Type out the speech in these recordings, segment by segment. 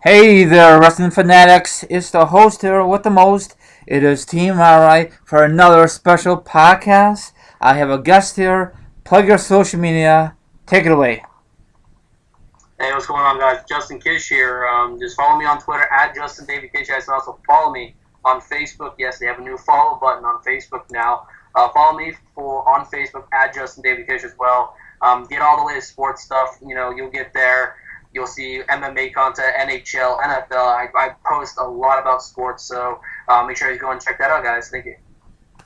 Hey there, wrestling fanatics. It's the host here with the most. It is Team RI for another special podcast. I have a guest here. Plug your social media. Take it away. Hey, what's going on, guys? Justin Kish here. Just follow me on Twitter at Justin David Kish. You guys can also follow me on Facebook. Yes, they have a new follow button on Facebook now. Follow me on Facebook at Justin David Kish as well. Get all the latest sports stuff. You'll get there. You'll see MMA content, NHL, NFL. I post a lot about sports, so make sure you go and check that out, guys. Thank you.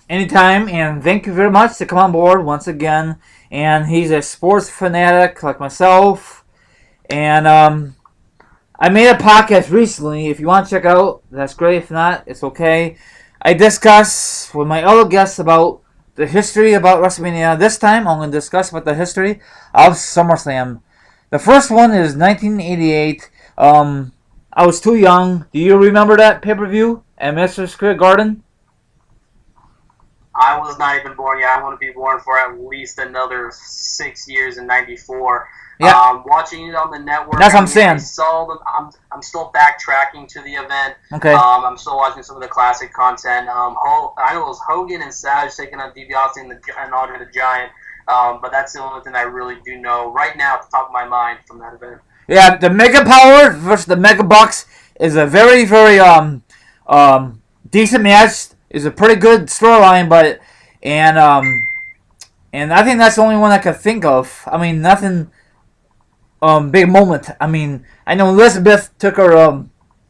Anytime, and thank you very much to come on board once again. And he's a sports fanatic like myself. And I made a podcast recently. If you want to check out, that's great. If not, it's okay. I discuss with my other guests about the history about WrestleMania. This time, I'm going to discuss about the history of SummerSlam. The first one is 1988. I was too young. Do you remember that pay-per-view at Madison Square Garden? I was not even born yet. I want to be born for at least another 6 years in '94. Yeah. Watching it on the network. That's what I'm saying. I saw them. I'm still backtracking to the event. Okay. I'm still watching some of the classic content. I know it was Hogan and Savage taking on DiBiase and Andre the Giant. But that's the only thing I really do know right now at the top of my mind from that event. Yeah, the Mega Power versus the Mega Bucks is a very, very decent match. It's a pretty good storyline, but and I think that's the only one I could think of. I mean, nothing big moment. I mean, I know Elizabeth took her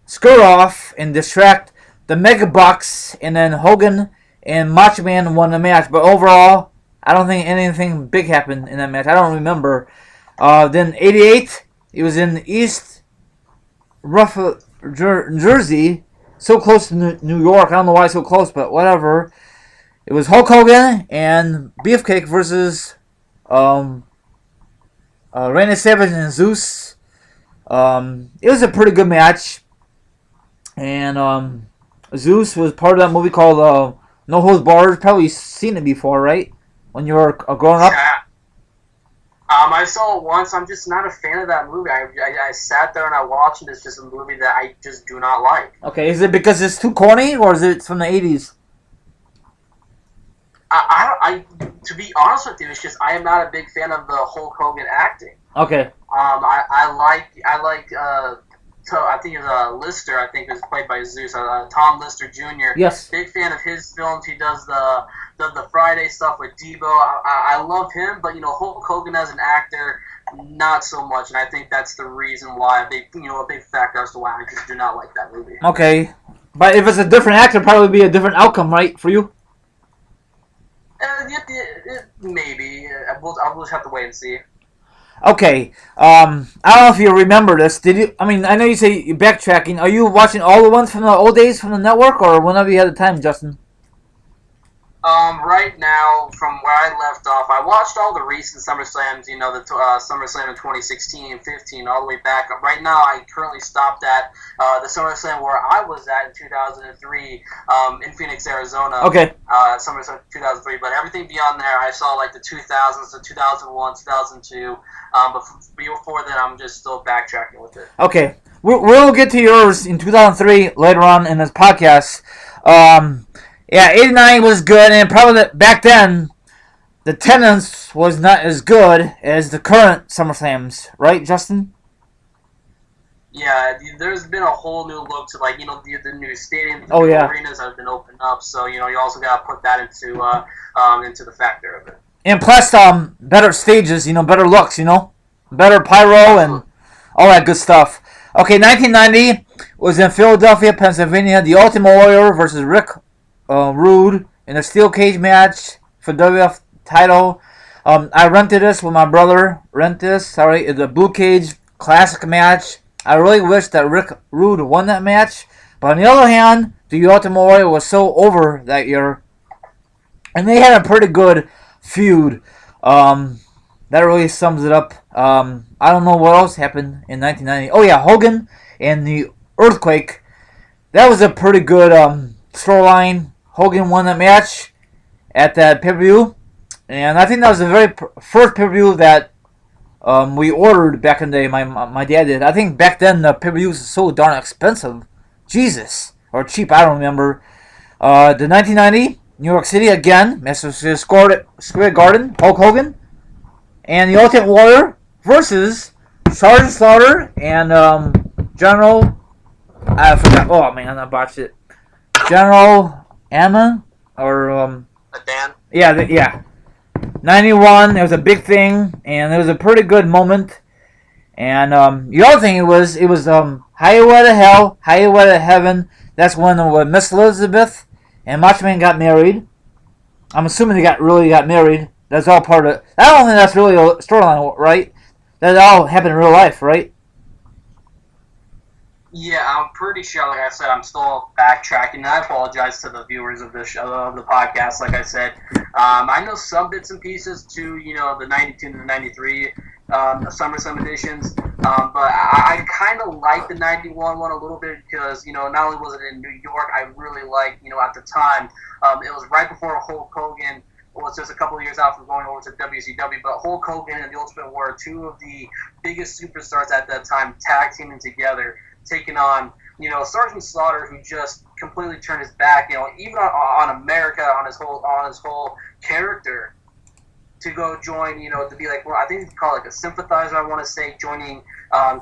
skirt off and distract the Mega Bucks, and then Hogan and Macho Man won the match. But overall, I don't think anything big happened in that match. I don't remember. Then '88, it was in East Jersey, so close to New York. I don't know why it's so close, but whatever. It was Hulk Hogan and Beefcake versus Randy Savage and Zeus. It was a pretty good match, and Zeus was part of that movie called No Holds Barred. Probably seen it before, right? When you were growing up. Yeah. I saw it once. I'm just not a fan of that movie. I sat there and I watched it. It's just a movie that I just do not like. Okay, is it because it's too corny, or is it from the '80s? To be honest with you, it's just I am not a big fan of the Hulk Hogan acting. Okay. I like I think it's Lister. I think is played by Zeus. Tom Lister Jr. Yes. Big fan of his films. He does the Friday stuff with Debo. I love him, but Hulk Hogan as an actor, not so much. And I think that's the reason why a big factor as to why I just do not like that movie. Okay, but if it's a different actor, probably be a different outcome, right, for you? Maybe. I'll just have to wait and see. Okay, I don't know if you remember this. Did you? I mean, I know you say you're backtracking. Are you watching all the ones from the old days from the network, or whenever you had the time, Justin? Right now, from where I left off, I watched all the recent SummerSlams, the SummerSlam in 2016, 15, all the way back. Right now, I currently stopped at the SummerSlam where I was at in 2003 in Phoenix, Arizona. Okay. SummerSlam 2003. But everything beyond there, I saw like the 2000s, the 2001, 2002. But before then, I'm just still backtracking with it. Okay. We'll get to yours in 2003 later on in this podcast. Yeah, '89 was good, and probably back then, the attendance was not as good as the current SummerSlams, right, Justin? Yeah, there's been a whole new look to the new stadiums, new arenas that have been opened up. So you also got to put that into the factor of it. And plus, better stages, better looks, better pyro and all that good stuff. Okay, 1990 was in Philadelphia, Pennsylvania. The Ultimate Warrior versus Rick Rude in a steel cage match for WF title. I rented this with my brother. It's a blue cage classic match. I really wish that Rick Rude won that match. But on the other hand, the Ultimate Warrior was so over that year. And they had a pretty good feud. That really sums it up. I don't know what else happened in 1990. Oh yeah, Hogan and the Earthquake. That was a pretty good storyline. Hogan won that match at that pay-per-view. And I think that was the very first pay-per-view that we ordered back in the day. My dad did. I think back then the pay-per-view was so darn expensive. Jesus. Or cheap, I don't remember. The 1990 New York City again, Madison Square Garden, Hulk Hogan, and the Ultimate Warrior versus Sergeant Slaughter and General. I forgot. Oh man, I botched it. General Ammon or Dan. yeah. 91. It was a big thing, and it was a pretty good moment. And the other thing it was Highway to Hell, Highway to Heaven. That's when Miss Elizabeth and Macho Man got married. I'm assuming they really got married. That's all part of. I don't think that's really a storyline, right? That all happened in real life, right? Yeah, I'm pretty sure. Like I said, I'm still backtracking. And I apologize to the viewers of the podcast. Like I said, I know some bits and pieces to the '92 to the '93 SummerSlam editions, but I kind of like the '91 one a little bit because not only was it in New York, I really liked at the time it was right before Hulk Hogan was just a couple of years out from going over to WCW, but Hulk Hogan and the Ultimate Warrior, two of the biggest superstars at that time, tag teaming together, taking on, Sergeant Slaughter, who just completely turned his back, even on America, on his whole character, to go join, to be like, well, I think it's called like a sympathizer, I want to say, joining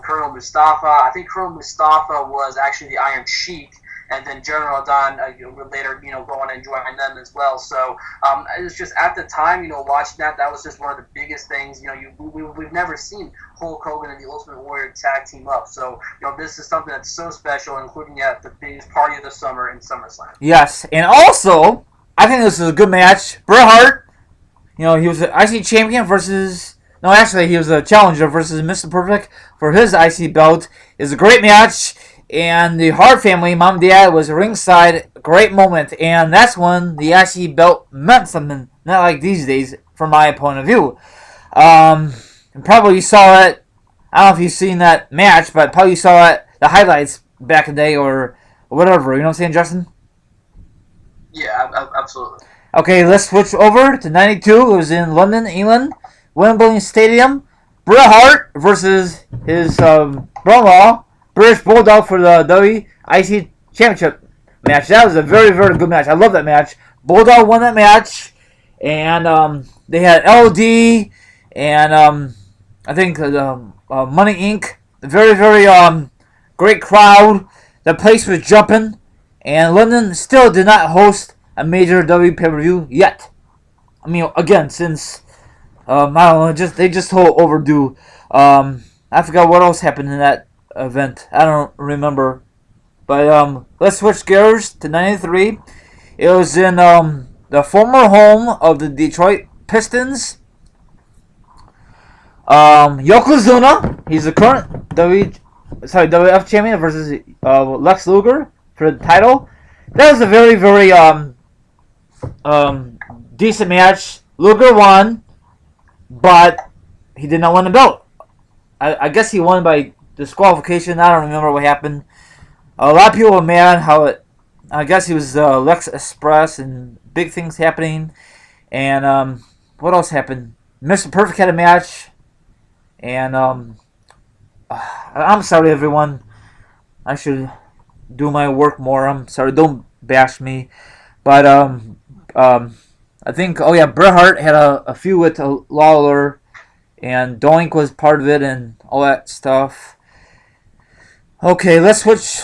Colonel Mustafa. I think Colonel Mustafa was actually the Iron Sheik, and then General Don later, going and joining them as well. So it was just at the time, watching that was just one of the biggest things. We've never seen Hulk Hogan and the Ultimate Warrior tag team up. So this is something that's so special, including at the biggest party of the summer in SummerSlam. Yes, and also I think this is a good match. Bret Hart, he was the IC champion versus. No, actually, he was a challenger versus Mr. Perfect for his IC belt. It's a great match. And the Hart family, mom and dad, was ringside. Great moment. And that's when the IC belt meant something. Not like these days, from my point of view. And probably you saw it. I don't know if you've seen that match, but probably you saw it, the highlights back in the day or whatever. You know what I'm saying, Justin? Yeah, absolutely. Okay, let's switch over to 92. It was in London, England. Wembley Stadium. Bret Hart versus his brother-in-law, British Bulldog, for the WIC Championship match. That was a very, very good match. I love that match. Bulldog won that match, and they had LD and I think Money Inc. Very, very great crowd. The place was jumping, and London still did not host a major W pay-per-view yet. I mean, again, since I don't know, they just hold overdue. I forgot what else happened in that event. I don't remember. But let's switch gears to 93. It was in the former home of the Detroit Pistons. Yokozuna, he's the current WWF champion versus Lex Luger for the title. That was a very, very decent match. Luger won, but he did not win the belt. I guess he won by disqualification. I don't remember what happened. A lot of people were mad how it. I guess he was Lex Express and big things happening. And what else happened? Mr. Perfect had a match. And I'm sorry, everyone. I should do my work more. I'm sorry. Don't bash me. But I think, Bret Hart had a feud with Lawler. And Doink was part of it and all that stuff. Okay, let's switch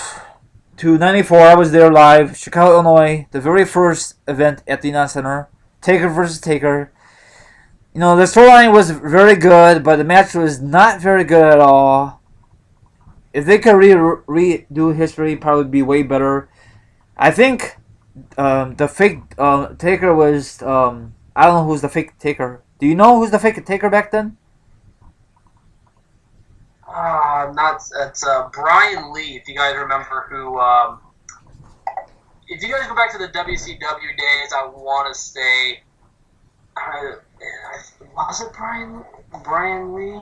to 94. I was there live. Chicago, Illinois. The very first event at the United Center. Taker versus Taker. The storyline was very good, but the match was not very good at all. If they could redo history, probably be way better. I think the fake Taker was... I don't know who's the fake Taker. Do you know who's the fake Taker back then? It's Brian Lee, if you guys remember who... if you guys go back to the WCW days, I want to say... was it Brian Lee?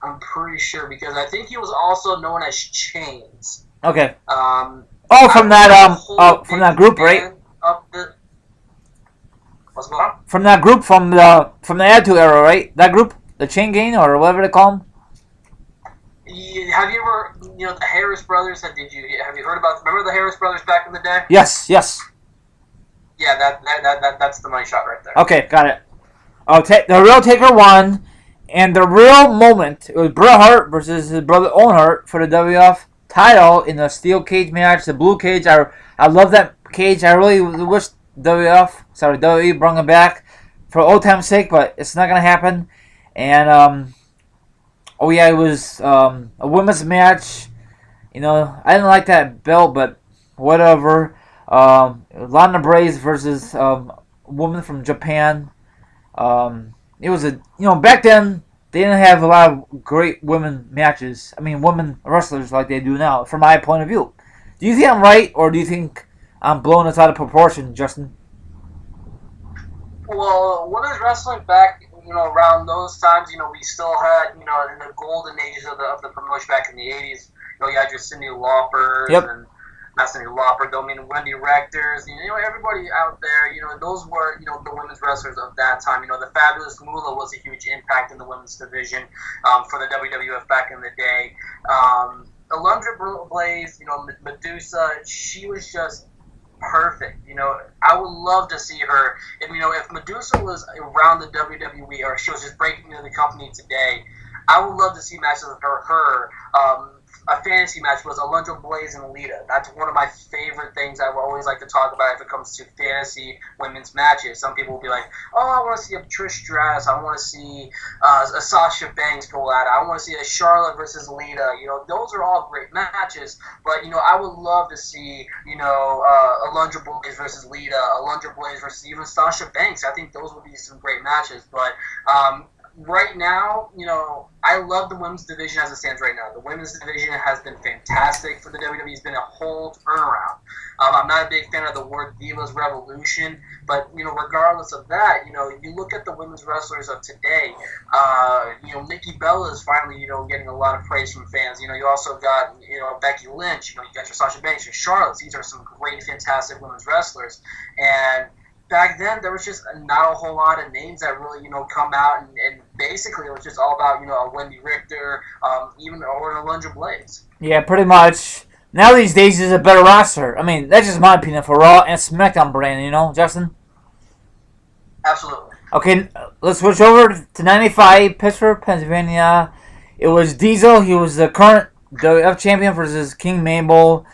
I'm pretty sure, because I think he was also known as Chains. Okay. From that group, right? What's going on? From that group, from the Attitude Era, right? That group? the chain gang or whatever they call them. Have you ever, the Harris brothers? Have you heard about? Remember the Harris brothers back in the day? Yes, yes. Yeah, that's the money shot right there. Okay, got it. Oh, the real Taker won, and the real moment, it was Bret Hart versus his brother Owen Hart for the WWF title in the steel cage match, the blue cage. I love that cage. I really wish WWE brought it back for old time's sake, but it's not gonna happen. And oh yeah, it was a women's match. I didn't like that belt, but whatever. Lana Braze versus a woman from Japan. It was back then they didn't have a lot of great women matches. I mean, women wrestlers like they do now. From my point of view, do you think I'm right, or do you think I'm blowing this out of proportion, Justin? Well, women's wrestling back, around those times, we still had, in the golden ages of the promotion back in the 80s, you had your Cyndi Laupers Yep. and not Cyndi Lauper, though, I mean, Wendy Rectors, everybody out there, those were, the women's wrestlers of that time. The Fabulous Moolah was a huge impact in the women's division for the WWF back in the day. Alundra Blaze, Medusa, she was just perfect. I would love to see her. If Medusa was around the WWE or she was just breaking into the company today, I would love to see matches with her. A fantasy match was Alundra Blaze and Lita. That's one of my favorite things I always like to talk about if it comes to fantasy women's matches. Some people will be like, oh, I want to see a Trish Stratus. I want to see a Sasha Banks go at it. I want to see a Charlotte versus Lita. Those are all great matches. But, I would love to see, Alundra Blaze versus Lita, Alundra Blaze versus even Sasha Banks. I think those would be some great matches. But, right now, I love the women's division as it stands right now. The women's division has been fantastic for the WWE. It's been a whole turnaround. I'm not a big fan of the word Divas Revolution, but, regardless of that, you look at the women's wrestlers of today, Nikki Bella is finally, getting a lot of praise from fans. You also got, Becky Lynch, you got your Sasha Banks, your Charlotte. These are some great, fantastic women's wrestlers. And back then, there was just not a whole lot of names that really, come out, and basically it was just all about, a Wendy Richter, even or an Alundra Blaze. Yeah, pretty much. Now these days is a better roster. I mean, that's just my opinion for Raw and SmackDown brand, Justin? Absolutely. Okay, let's switch over to 95, Pittsburgh, Pennsylvania. It was Diesel. He was the current WF champion versus King Mabel.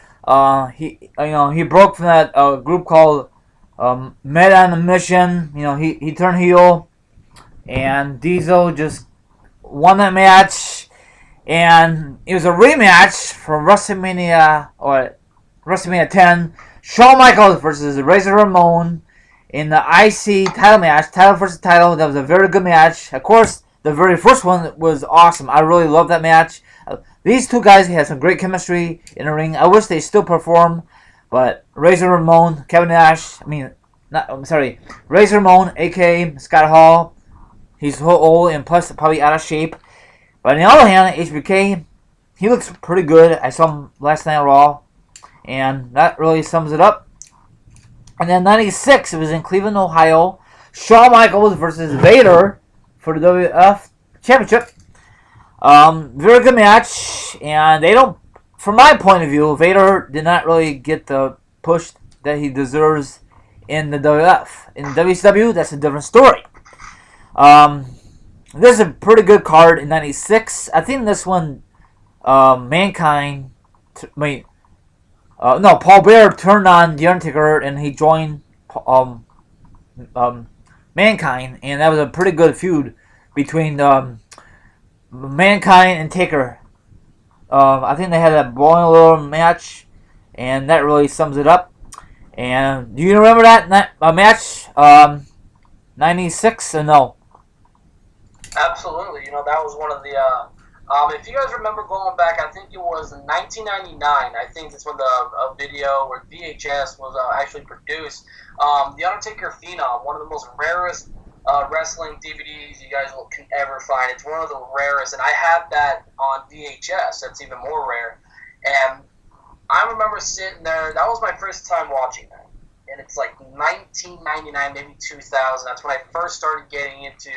He broke from that group called Med on a Mission. He turned heel, and Diesel just won that match. And it was a rematch from WrestleMania 10. Shawn Michaels versus Razor Ramon in the IC title match, title versus title. That was a very good match. Of course, the very first one was awesome. I really loved that match. These two guys had some great chemistry in the ring. I wish they still perform, but Razor Ramon, Razor Ramon, aka Scott Hall, he's so old and plus probably out of shape. But on the other hand, HBK, he looks pretty good. I saw him last night at Raw, and that really sums it up. And then 96, it was in Cleveland, Ohio. Shawn Michaels versus Vader for the WWF Championship. Very good match, and from my point of view, Vader did not really get the push that he deserves in the WWF. In WCW, that's a different story. This is a pretty good card in 96. I think this one, Mankind, Paul Bearer turned on The Undertaker and he joined Mankind, and that was a pretty good feud between Mankind and Taker. I think they had a boiler match, and that really sums it up. And do you remember that match? 96 or no? Absolutely. That was one of the. If you guys remember going back, I think it was in 1999. I think that's when the video or VHS was actually produced. The Undertaker Phenom, one of the most rarest wrestling DVDs you guys can ever find. It's one of the rarest, and I have that on VHS. That's even more rare. And I remember sitting there. That was my first time watching that. and it's like 1999, maybe 2000. That's when I first started getting into,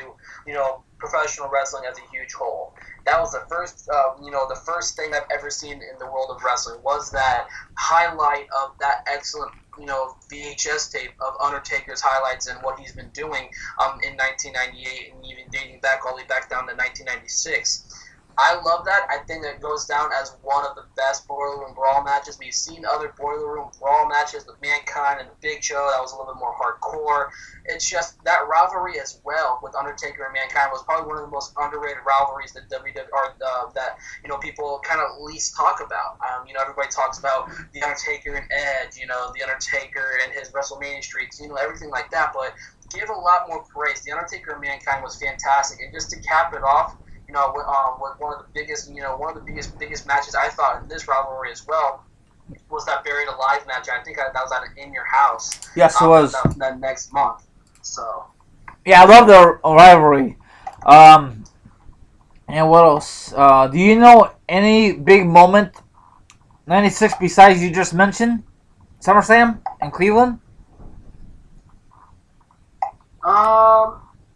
professional wrestling as a huge whole. That was the first, the first thing I've ever seen in the world of wrestling was that highlight of that excellent, VHS tape of Undertaker's highlights and what he's been doing in 1998 and even dating back all the way back down to 1996. I love that. I think it goes down as one of the best Boiler Room Brawl matches. We've seen other Boiler Room Brawl matches with Mankind and the Big Show. That was a little bit more hardcore. It's just that rivalry as well with Undertaker and Mankind was probably one of the most underrated rivalries that people kind of least talk about. Everybody talks about the Undertaker and Edge. The Undertaker and his WrestleMania streaks. Everything like that. But give a lot more praise. The Undertaker and Mankind was fantastic, and just to cap it off. With one of the biggest matches I thought in this rivalry as well was that Buried Alive match. I think that was at In Your House. Yes, it was. That next month. So. Yeah, I love the rivalry. And what else? Do you know any big moment, 96, besides you just mentioned? SummerSlam in Cleveland?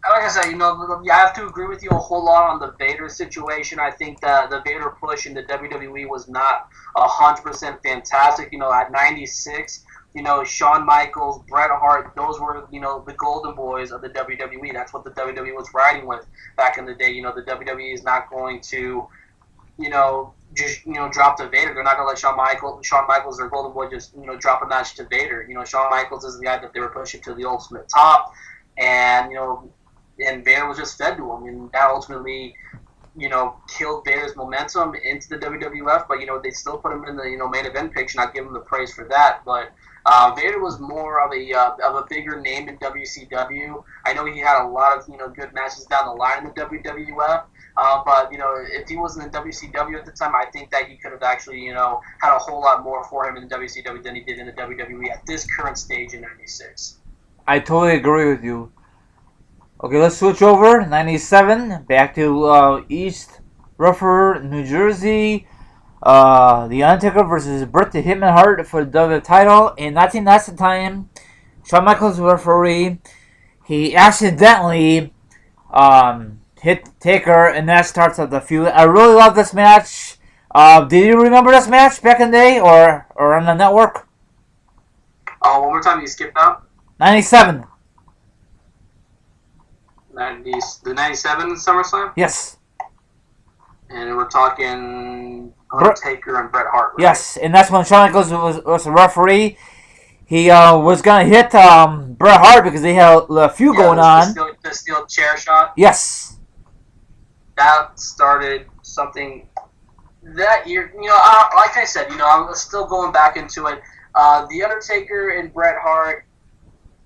Like I said, I have to agree with you a whole lot on the Vader situation. I think that the Vader push in the WWE was not 100% fantastic. At 96, Shawn Michaels, Bret Hart, those were, the golden boys of the WWE. That's what the WWE was riding with back in the day. The WWE is not going to, just, drop to Vader. They're not going to let Shawn Michaels, their golden boy, just, drop a match to Vader. Shawn Michaels is the guy that they were pushing to the ultimate top. And, and Vader was just fed to him, and that ultimately, killed Vader's momentum into the WWF. But they still put him in the main event picture, and I give him the praise for that. But Vader was more of a bigger name in WCW. I know he had a lot of good matches down the line in the WWF. But if he wasn't in WCW at the time, I think that he could have actually had a whole lot more for him in WCW than he did in the WWE at this current stage in '96. I totally agree with you. Okay, let's switch over. 97, back to East Rutherford, New Jersey. The Undertaker versus Bret the Hitman Hart for the WWE title. In 19, that's the time Shawn Michaels was referee. He accidentally hit Taker, and that starts up the feud. I really love this match. Did you remember this match back in the day or on the network? One more time, you skipped out? 97. The 97 SummerSlam? Yes. And we're talking Undertaker and Bret Hart, right? Yes, and that's when Shawn Michaels was a referee. He was going to hit Bret Hart because they had a feud going on. The steel chair shot? Yes. That started something that year. Like I said, I'm still going back into it. The Undertaker and Bret Hart,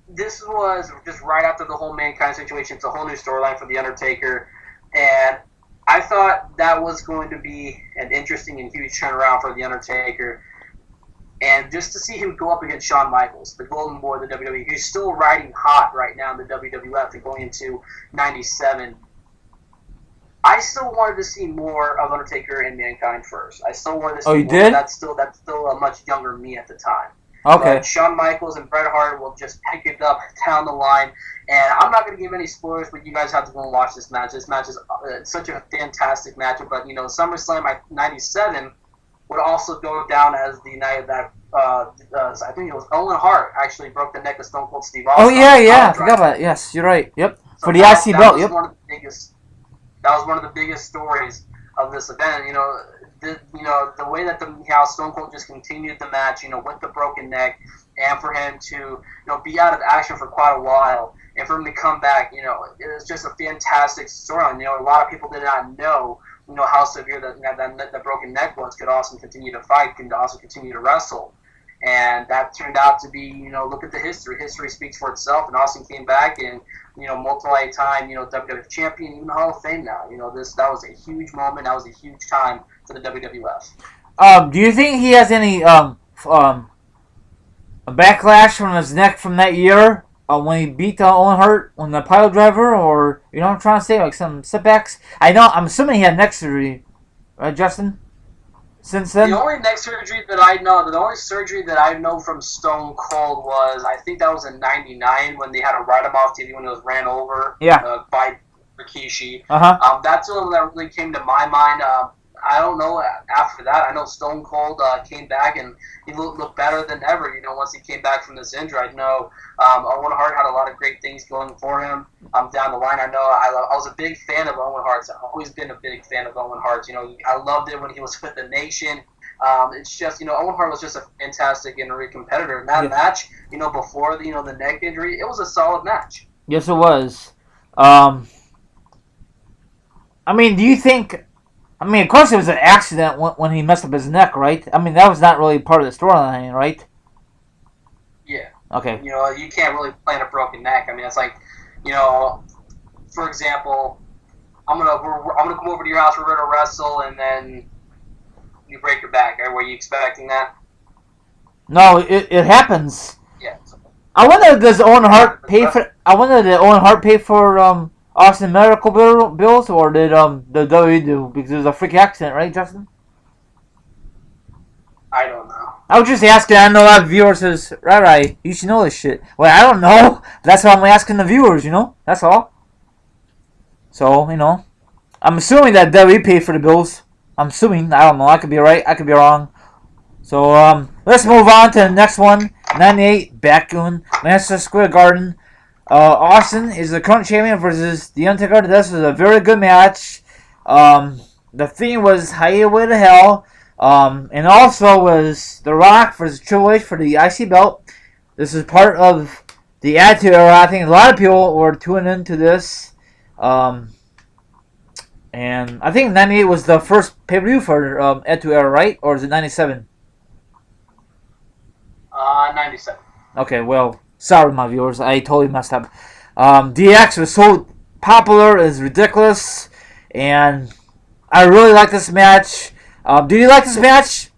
this was just right after the whole Mankind situation. It's a whole new storyline for The Undertaker. And I thought that was going to be an interesting and huge turnaround for The Undertaker. And just to see him go up against Shawn Michaels, the golden boy of the WWE, who's still riding hot right now in the WWF and going into 97. I still wanted to see more of Undertaker and Mankind first. I still wanted to see more. You did? That's still a much younger me at the time. Okay. But Shawn Michaels and Bret Hart will just pick it up down the line. And I'm not going to give any spoilers, but you guys have to go and watch this match. This match is such a fantastic match. But, SummerSlam 97 would also go down as the night that I think it was Owen Hart actually broke the neck of Stone Cold Steve Austin. Oh, yeah. I forgot about it. Yes, you're right. Yep. So for the IC belt, yep. That was one of the biggest stories of this event. The way that how Stone Cold just continued the match, with the broken neck, and for him to, be out of action for quite a while, and for him to come back, it was just a fantastic storyline. A lot of people did not know, how severe that broken neck was. Could Austin continue to fight? Could Austin continue to wrestle? And that turned out to be, look at the history. History speaks for itself. And Austin came back and, multi-time, WWF champion, even Hall of Fame now. That was a huge moment. That was a huge time for the WWF. Do you think he has any a backlash from his neck from that year when he beat Owen Hart on the pile driver, or what I'm trying to say, like some setbacks? I'm assuming he had neck surgery, right, Justin? since then? The only neck surgery that I know, the only surgery that I know from Stone Cold was, I think that was in '99 when they had to write him off TV when he was ran over Yeah. by Rikishi. Uh-huh. That's the one that really came to my mind. I don't know after that. I know Stone Cold came back and he looked better than ever. Once he came back from this injury, I know Owen Hart had a lot of great things going for him. Down the line, I know I was a big fan of Owen Hart. I've always been a big fan of Owen Hart. I loved it when he was with the Nation. It's just Owen Hart was just a fantastic in-ring competitor. And that match, before the neck injury, it was a solid match. Yes, it was. Do you think? Of course, it was an accident when he messed up his neck, right? That was not really part of the storyline, right? Yeah. Okay. You can't really plan a broken neck. It's like, for example, I'm gonna come over to your house. We're gonna wrestle, and then you break your back. Were you expecting that? No, it happens. Yeah. I wonder, does Owen Hart pay for? I wonder, did Owen Hart pay for Austin medical bills, or did the WWE do, because it was a freak accident, right, Justin? I don't know. I was just asking. I know a lot of viewers says, right, you should know this shit. Well, I don't know. That's why I'm asking the viewers. That's all. So I'm assuming that WWE paid for the bills. I'm assuming. I don't know. I could be right. I could be wrong. So let's move on to the next one. 98 Backgoon, Manchester Square Garden. Austin is the current champion versus The Undertaker. This was a very good match. The theme was Highway to Hell. And also was The Rock versus Triple H for the IC belt. This is part of the Attitude Era. I think a lot of people were tuning into this. And I think 98 was the first pay-per-view for Attitude Era, right? Or is it 97? 97. Okay, well, sorry, my viewers. I totally messed up. DX was so popular, it's ridiculous. And I really like this match. Do you like this match?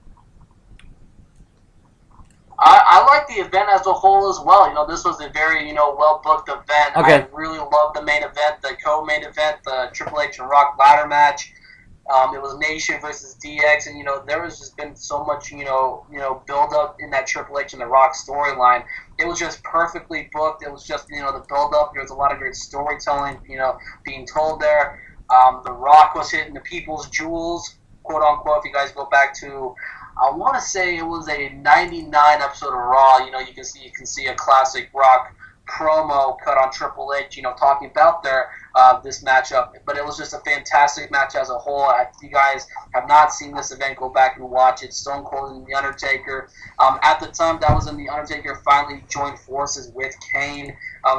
I like the event as a whole as well. This was a very, well-booked event. Okay. I really loved the main event, the co-main event, the Triple H and Rock ladder match. It was Nation versus DX, and there was just been so much build up in that Triple H and the Rock storyline. It was just perfectly booked. It was just the build up. There was a lot of great storytelling being told there. The Rock was hitting the people's jewels, quote unquote. If you guys go back to, I want to say it was a '99 episode of Raw. You can see a classic Rock promo cut on Triple H, talking about this matchup. But it was just a fantastic match as a whole. If you guys have not seen this event, go back and watch it. Stone Cold and The Undertaker. At the time, that was when The Undertaker finally joined forces with Kane.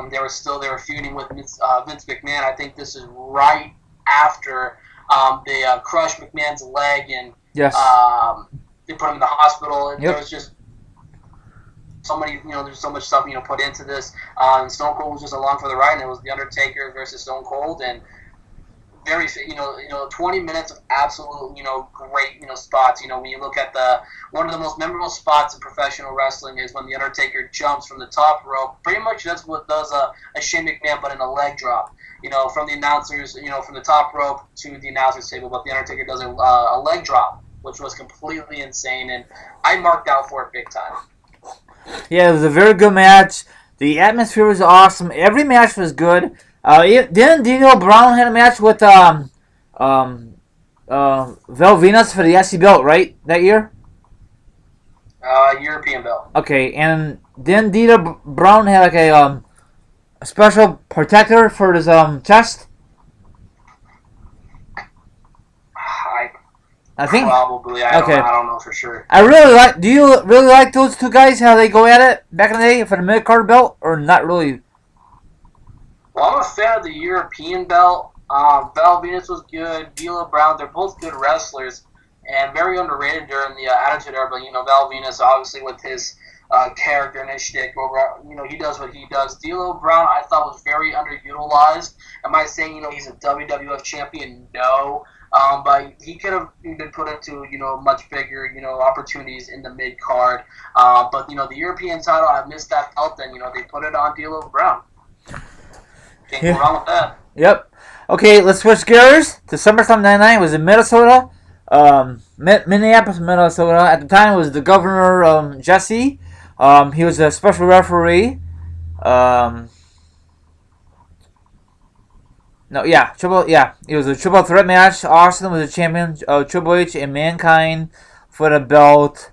They were feuding with Vince McMahon. I think this is right after they crushed McMahon's leg and yes. They put him in the hospital. And yep. There was just so many, there's so much stuff, put into this. And Stone Cold was just along for the ride, and it was The Undertaker versus Stone Cold, and very, 20 minutes of absolute, great, spots. When you look at one of the most memorable spots in professional wrestling is when The Undertaker jumps from the top rope. Pretty much that's what does a Shane McMahon, but in a leg drop. From the announcers, from the top rope to the announcers table, but The Undertaker does a leg drop, which was completely insane, and I marked out for it big time. Yeah, it was a very good match. The atmosphere was awesome. Every match was good. Didn't Dino Brown had a match with Val Venus for the SC belt, right? That year? European belt. Okay, and then Dino Brown had like a special protector for his chest? I think probably. I don't know for sure. I really like. Do you really like those two guys? How they go at it back in the day for the mid card belt, or not really? Well, I'm a fan of the European belt. Val Venus was good. D'Lo Brown, they're both good wrestlers and very underrated during the Attitude Era. But Val Venus, obviously with his character and his shtick, he does what he does. D'Lo Brown, I thought was very underutilized. Am I saying he's a WWF champion? No. But he could have been put into, much bigger, opportunities in the mid card. But the European title, I missed that belt, and they put it on D'Lo Brown. Can't go wrong with that. Yep. Okay, let's switch gears to SummerSlam '99. It was in Minnesota. Minneapolis, Minnesota. At the time, it was the governor, Jesse. He was a special referee. Um, no, yeah, it was a triple threat match. Austin was the champion. Triple H and Mankind for the belt.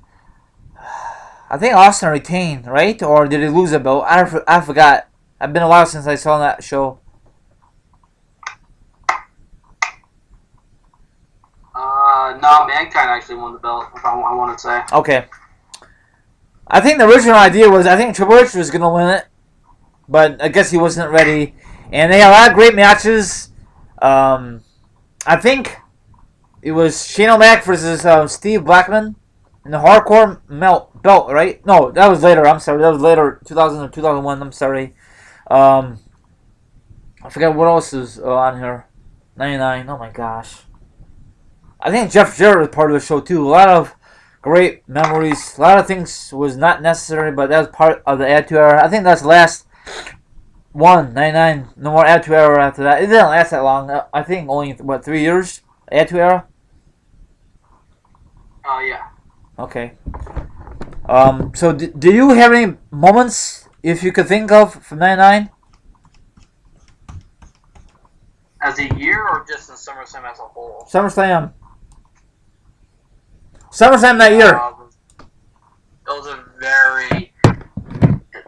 I think Austin retained, right? Or did he lose a belt? I forgot. It's been a while since I saw that show. No, Mankind actually won the belt, if I want to say. Okay. I think the original idea was I think Triple H was going to win it, but I guess he wasn't ready. And they had a lot of great matches. I think it was Shane O'Mac versus Steve Blackman in the hardcore belt, right? No, that was later. I'm sorry. That was later, 2000 or 2001. I'm sorry. I forgot what else is on here. 99. Oh my gosh. I think Jeff Jarrett was part of the show too. A lot of great memories. A lot of things was not necessary, but that was part of the Attitude Era. I think that's the last one, 99. No more Attitude Era after that. It didn't last that long. I think only, 3 years? Attitude Era? Yeah. Okay. So do you have any moments, if you could think of, from 99? As a year or just in SummerSlam as a whole? SummerSlam. SummerSlam that year. Those are very...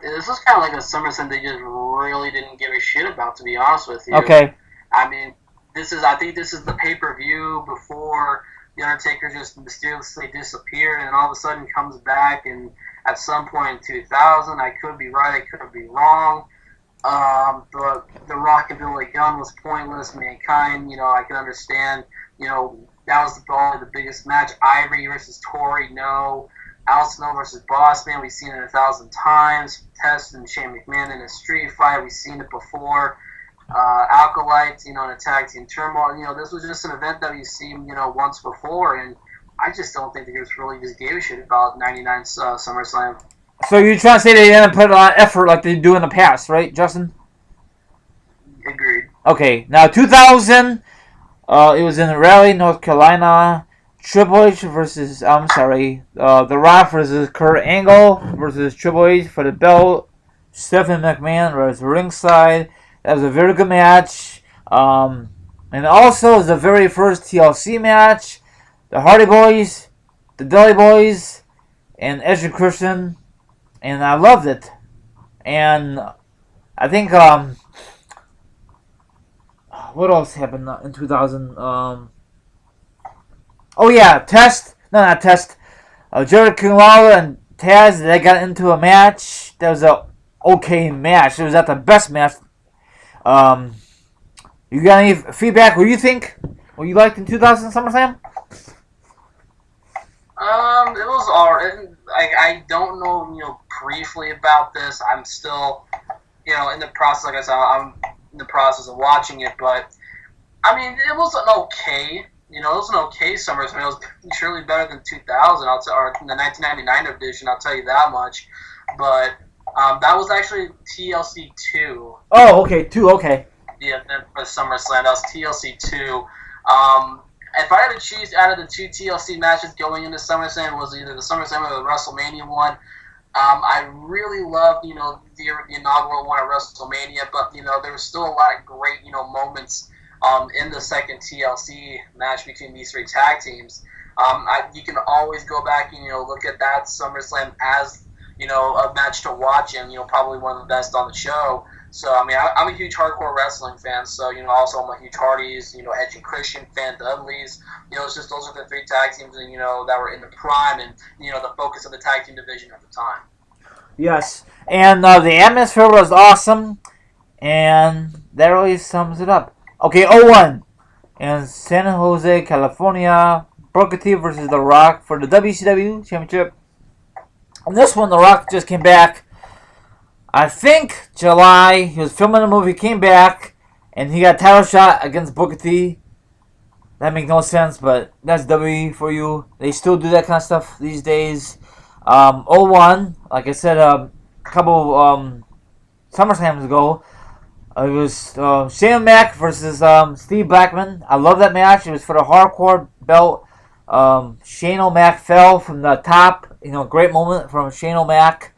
This was kind of like a SummerSlam they just really didn't give a shit about, to be honest with you. Okay. I mean, I think this is the pay-per-view before The Undertaker just mysteriously disappeared and all of a sudden comes back, and at some point in 2000, I could be right, I could be wrong, but the Rock and Billy Gunn was pointless. Mankind, I can understand, that was probably the biggest match. Ivory versus Tori, no. Al Snow versus Bossman, we've seen it 1,000 times. Test and Shane McMahon in a street fight, we've seen it before. Acolytes, in a tag team turmoil. This was just an event that we've seen, once before, and I just don't think the groups really just gave a shit about 99 SummerSlam. So you're trying to say they didn't put a lot of effort like they do in the past, right, Justin? Agreed. Okay, now 2000, it was in Raleigh, North Carolina. Triple H versus, The Rock versus Kurt Angle versus Triple H for the belt. Stephanie McMahon was ringside. That was a very good match. And also it was the very first TLC match. The Hardy Boys, the Dudley Boys, and Edge and Christian. And I loved it. And I think, what else happened in 2000? Oh yeah, Jared King Lawler and Taz, they got into a match. That was a okay match. It was not the best match. You got any feedback? What do you think? What you liked in 2000 SummerSlam? It was alright. I don't know, briefly about this. I'm still, in the process. Like I said, I'm in the process of watching it, but I mean, it was an okay. It was an okay SummerSlam. It was surely better than 2000. Or the 1999 edition. I'll tell you that much. But that was actually TLC 2. Oh, okay, 2. Okay. The event for SummerSlam. That was TLC 2. If I had to choose out of the 2 TLC matches going into SummerSlam, it was either the SummerSlam or the WrestleMania one. I really loved, the inaugural one at WrestleMania, but, there was still a lot of great, moments in the second TLC match between these 3 tag teams. You can always go back and, look at that SummerSlam as, a match to watch and, probably one of the best on the show. So, I mean, I'm a huge hardcore wrestling fan, so, also I'm a huge Hardys, Edge and Christian fan, Dudleys. It's just those are the 3 tag teams, that were in the prime and, the focus of the tag team division at the time. Yes, and the atmosphere was awesome, and that really sums it up. Okay, 01 in San Jose, California, Booker T versus The Rock for the WCW Championship. On this one, The Rock just came back. I think July, he was filming a movie, came back, and he got a title shot against Booker T. That makes no sense, but that's WWE for you. They still do that kind of stuff these days. 01, like I said a couple SummerSlams ago, it was Shane Mack versus Steve Blackman. I love that match. It was for the hardcore belt. Shane O'Mac fell from the top. Great moment from Shane O'Mac.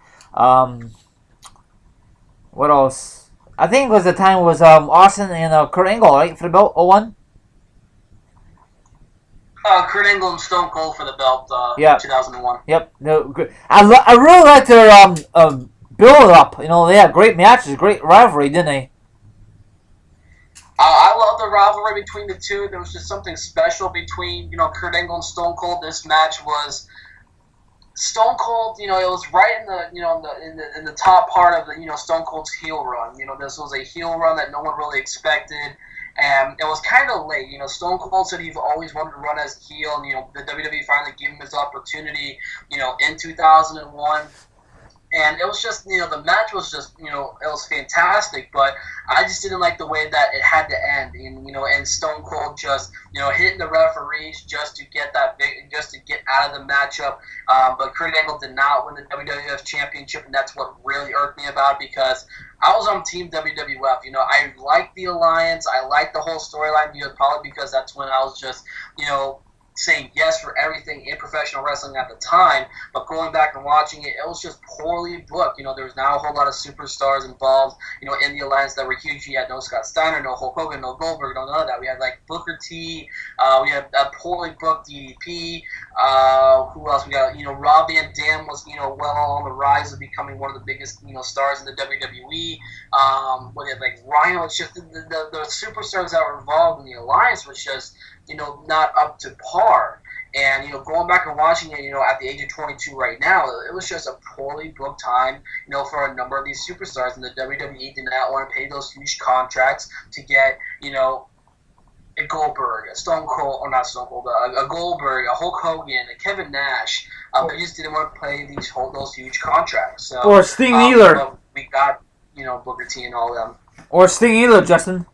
What else? I think it was the time it was Austin and Kurt Angle, right, for the belt, 01? Kurt Angle and Stone Cold for the belt, Yeah. 2001. Yep. No, I really liked their build up. They had great matches, great rivalry, didn't they? I love the rivalry between the two. There was just something special between Kurt Angle and Stone Cold. This match was Stone Cold. It was right in the in the top part of the Stone Cold's heel run. This was a heel run that no one really expected. And it was kind of late. Stone Cold said he's always wanted to run as a heel, and the WWE finally gave him his opportunity. In 2001. And it was just, the match was just, it was fantastic, but I just didn't like the way that it had to end. And Stone Cold just, hitting the referees just to get just to get out of the matchup. But Kurt Angle did not win the WWF Championship, and that's what really irked me about it, because I was on Team WWF. I liked the alliance. I liked the whole storyline, probably because that's when I was just, saying yes for everything in professional wrestling at the time, but going back and watching it, it was just poorly booked. There was not a whole lot of superstars involved, in the alliance that were huge. You had no Scott Steiner, no Hulk Hogan, no Goldberg, no none of that. We had like Booker T, we had a poorly booked DDP. Who else? We got, Rob Van Dam was, well on the rise of becoming one of the biggest, stars in the WWE. We had like Rhino. It's just the superstars that were involved in the alliance was just, not up to par. And, going back and watching it, at the age of 22 right now, it was just a poorly booked time, for a number of these superstars. And the WWE did not want to pay those huge contracts to get, a Goldberg, a Stone Cold, or not Stone Cold, a Goldberg, a Hulk Hogan, a Kevin Nash. They just didn't want to pay those huge contracts. So, or Sting either. But we got, Booker T and all of them. Or Sting either, Justin.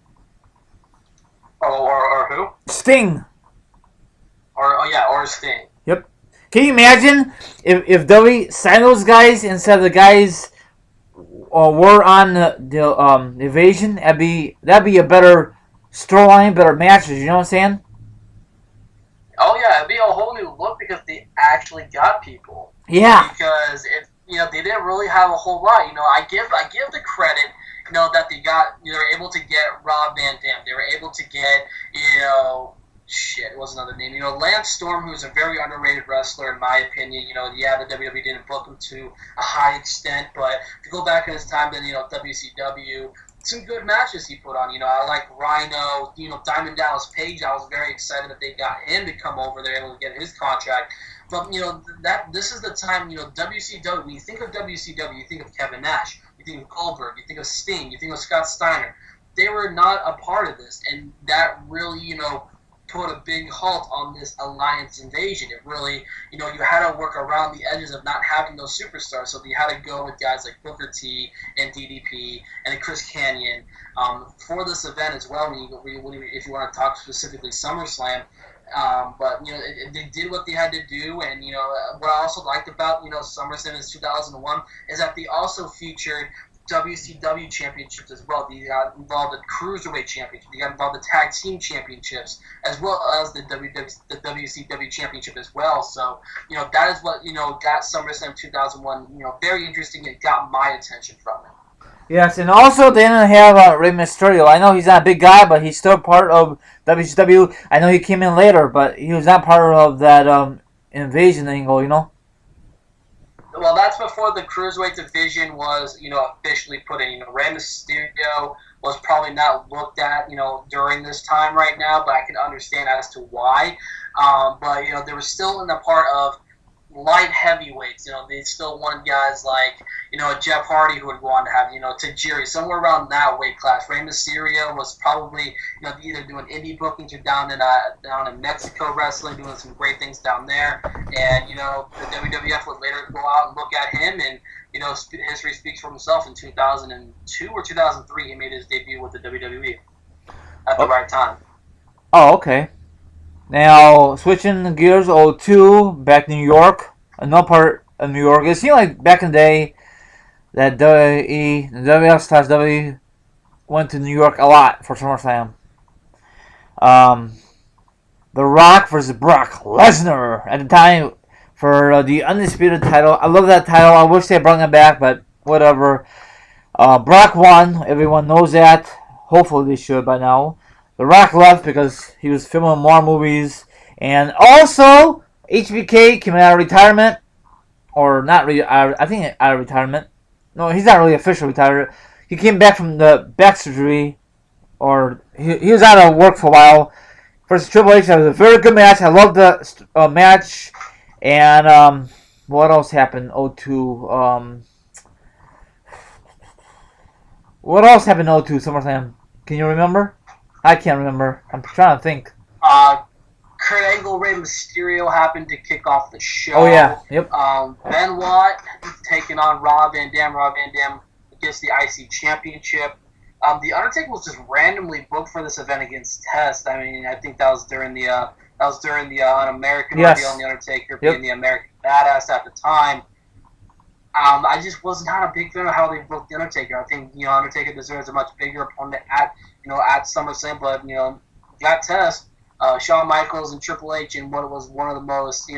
Or who? Sting. Or Sting. Yep. Can you imagine if WWE signed those guys instead of the guys were on the Invasion? That'd be a better storyline, better matches. You know what I'm saying? Oh yeah, it'd be a whole new look because they actually got people. Yeah. Because they didn't really have a whole lot. I give the credit. That they were able to get Rob Van Dam. They were able to get, what's another name? Lance Storm, who's a very underrated wrestler in my opinion. The WWE didn't book him to a high extent, but to go back in his time, then WCW, some good matches he put on. I like Rhino, Diamond Dallas Page. I was very excited that they got him to come over. They're able to get his contract. But this is the time. WCW. When you think of WCW, you think of Kevin Nash. You think of Goldberg, you think of Sting, you think of Scott Steiner. They were not a part of this, and that really, put a big halt on this alliance invasion. It really, you had to work around the edges of not having those superstars, so you had to go with guys like Booker T and DDP and Chris Kanyon for this event as well. If you want to talk specifically SummerSlam. But they did what they had to do, and what I also liked about SummerSlam in 2001 is that they also featured WCW championships as well. They got involved in Cruiserweight Championship. They got involved in Tag Team Championships as well as the WCW Championship as well. So that is what got SummerSlam 2001 very interesting. It got my attention from it. Yes, and also they didn't have Rey Mysterio. I know he's not a big guy, but he's still part of WCW. I know he came in later, but he was not part of that invasion angle, Well, that's before the Cruiserweight division was, officially put in. Rey Mysterio was probably not looked at, during this time right now, but I can understand as to why. But, they were still in the part of light heavyweights. They still wanted guys like, a Jeff Hardy who would go on to have, Tajiri, somewhere around that weight class. Rey Mysterio was probably, either doing indie bookings or down in Mexico wrestling, doing some great things down there. And, the WWF would later go out and look at him, and, history speaks for himself. In 2002 or 2003, he made his debut with the WWE at the right time. Oh, okay. Now, switching gears, 02, back to New York. Another part of New York. It seemed like back in the day that WWE, the WWF/WWE went to New York a lot for SummerSlam. The Rock versus Brock Lesnar at the time for the undisputed title. I love that title. I wish they brought it back, but whatever. Brock won. Everyone knows that. Hopefully they should by now. The Rock left because he was filming more movies. And also, HBK came out of retirement. Or not really, I think out of retirement. No, he's not really officially retired. He came back from the back surgery. Or he was out of work for a while. Versus Triple H. That was a very good match. I loved the match. And what else happened? 02. What else happened in 02 SummerSlam? Can you remember? I can't remember. I'm trying to think. Kurt Angle, Rey Mysterio happened to kick off the show. Oh, yeah. Yep. Benoit taking on Rob Van Dam. Rob Van Dam gets the IC Championship. The Undertaker was just randomly booked for this event against Test. I mean, I think that was during the Un-American ordeal on the Undertaker being the American Badass at the time. I just was not a big fan of how they booked the Undertaker. I think Undertaker deserves a much bigger opponent at SummerSlam, but you got Test, Shawn Michaels and Triple H in what was one of the most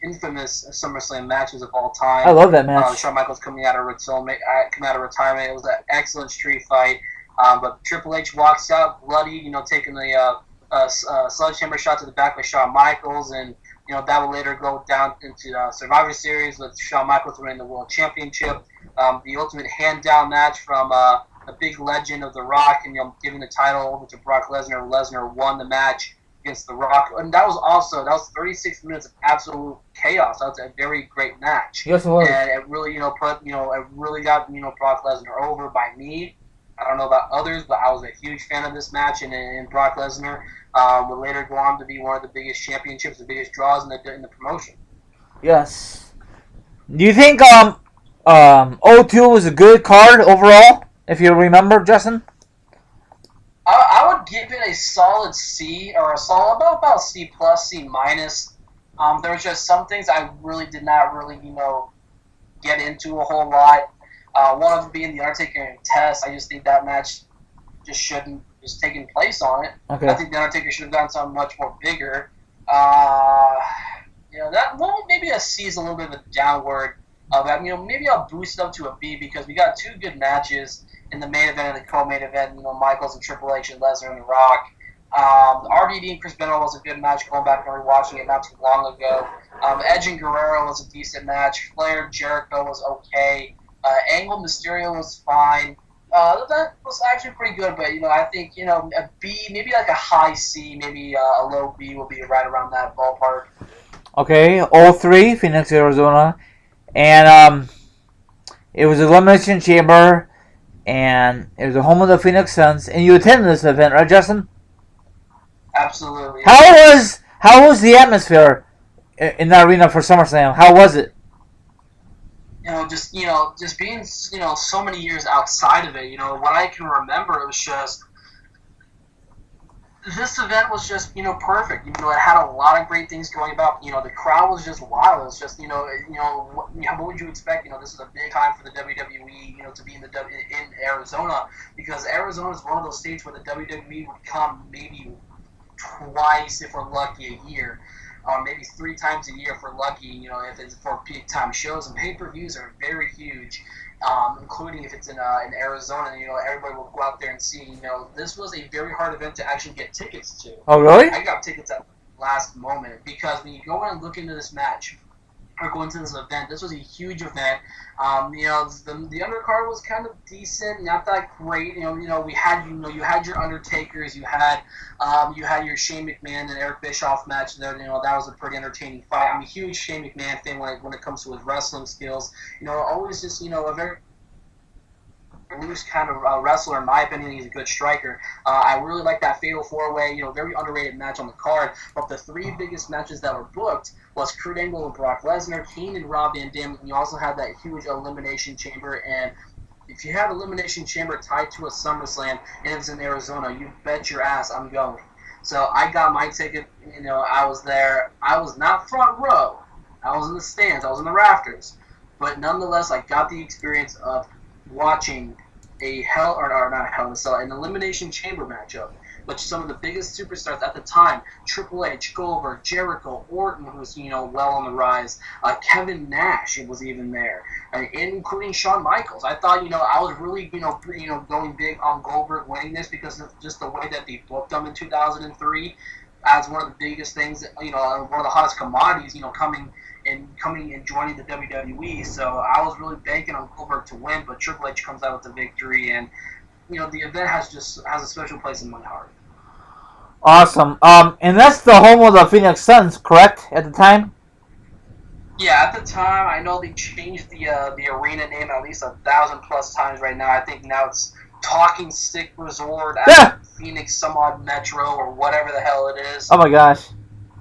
infamous SummerSlam matches of all time. I love that match. Shawn Michaels coming out of retirement. It was an excellent street fight. But Triple H walks out bloody, taking the sledgehammer shot to the back by Shawn Michaels, and that will later go down into Survivor Series with Shawn Michaels winning the World Championship. The ultimate hand-down match from a big legend of The Rock, and giving the title over to Brock Lesnar. Lesnar won the match against The Rock, and that was 36 minutes of absolute chaos. That was a very great match. Yes, it was. And it really, it really got Brock Lesnar over by me. I don't know about others, but I was a huge fan of this match, and Brock Lesnar would later go on to be one of the biggest championships, the biggest draws in the promotion. Yes. Do you think 02 was a good card overall, if you remember, Justin? I would give it a solid C, or about C plus, C minus. There was just some things I really did not get into a whole lot. One of them being the Undertaker and Test. I just think that match just shouldn't just taken place on it. Okay. I think the Undertaker should have done something much more bigger. Maybe a C is a little bit of a downward. Maybe I'll boost it up to a B because we got two good matches in the main event and the co-main event. Michaels and Triple H and Lesnar and The Rock. RVD and Chris Benoit was a good match. Going back and rewatching it not too long ago. Edge and Guerrero was a decent match. Flair Jericho was okay. Angle Mysterio was fine. That was actually pretty good, but I think a B, maybe like a high C, maybe a low B will be right around that ballpark. Okay, 03, Phoenix, Arizona, and it was Elimination Chamber, and it was the home of the Phoenix Suns, and you attended this event, right, Justin? Absolutely. How was the atmosphere in the arena for SummerSlam? How was it? Just being, so many years outside of it, what I can remember, it was just, this event was just, perfect. It had a lot of great things going about. The crowd was just wild. It was just, what would you expect? This is a big time for the WWE, to be in Arizona, because Arizona is one of those states where the WWE would come maybe twice, if we're lucky, a year. Or maybe 3 times a year if we're lucky, if it's for big time shows. And pay-per-views are very huge, including if it's in Arizona, everybody will go out there and see. This was a very hard event to actually get tickets to. Oh, really? I got tickets at the last moment because when you go and look into this match, or go into this event, this was a huge event. The undercard was kind of decent, not that great. We had you had your Undertakers, you had your Shane McMahon and Eric Bischoff match there. That was a pretty entertaining fight. I'm a huge Shane McMahon fan when it comes to his wrestling skills. Always just a very loose kind of wrestler, in my opinion. He's a good striker. I really like that Fatal 4-Way, very underrated match on the card. But the 3 biggest matches that were booked was Kurt Angle and Brock Lesnar, Kane and Rob Van Dam, and you also had that huge Elimination Chamber. And if you have Elimination Chamber tied to a SummerSlam and it's in Arizona, you bet your ass I'm going. So I got my ticket. I was there. I was not front row. I was in the stands. I was in the rafters. But nonetheless, I got the experience of watching an Elimination Chamber matchup but some of the biggest superstars at the time: Triple H, Goldberg, Jericho, Orton, who's well on the rise. Kevin Nash was even there, including Shawn Michaels. I thought I was really going big on Goldberg winning this because of just the way that they booked him in 2003 as one of the biggest things, one of the hottest commodities, coming and joining the WWE. So I was really banking on Goldberg to win, but Triple H comes out with the victory, and the event has a special place in my heart. Awesome. And that's the home of the Phoenix Suns, correct? At the time. Yeah, at the time, I know they changed the arena name at least 1,000+ times right now. I think now it's Talking Stick Resort at Phoenix some odd Metro or whatever the hell it is. Oh my gosh.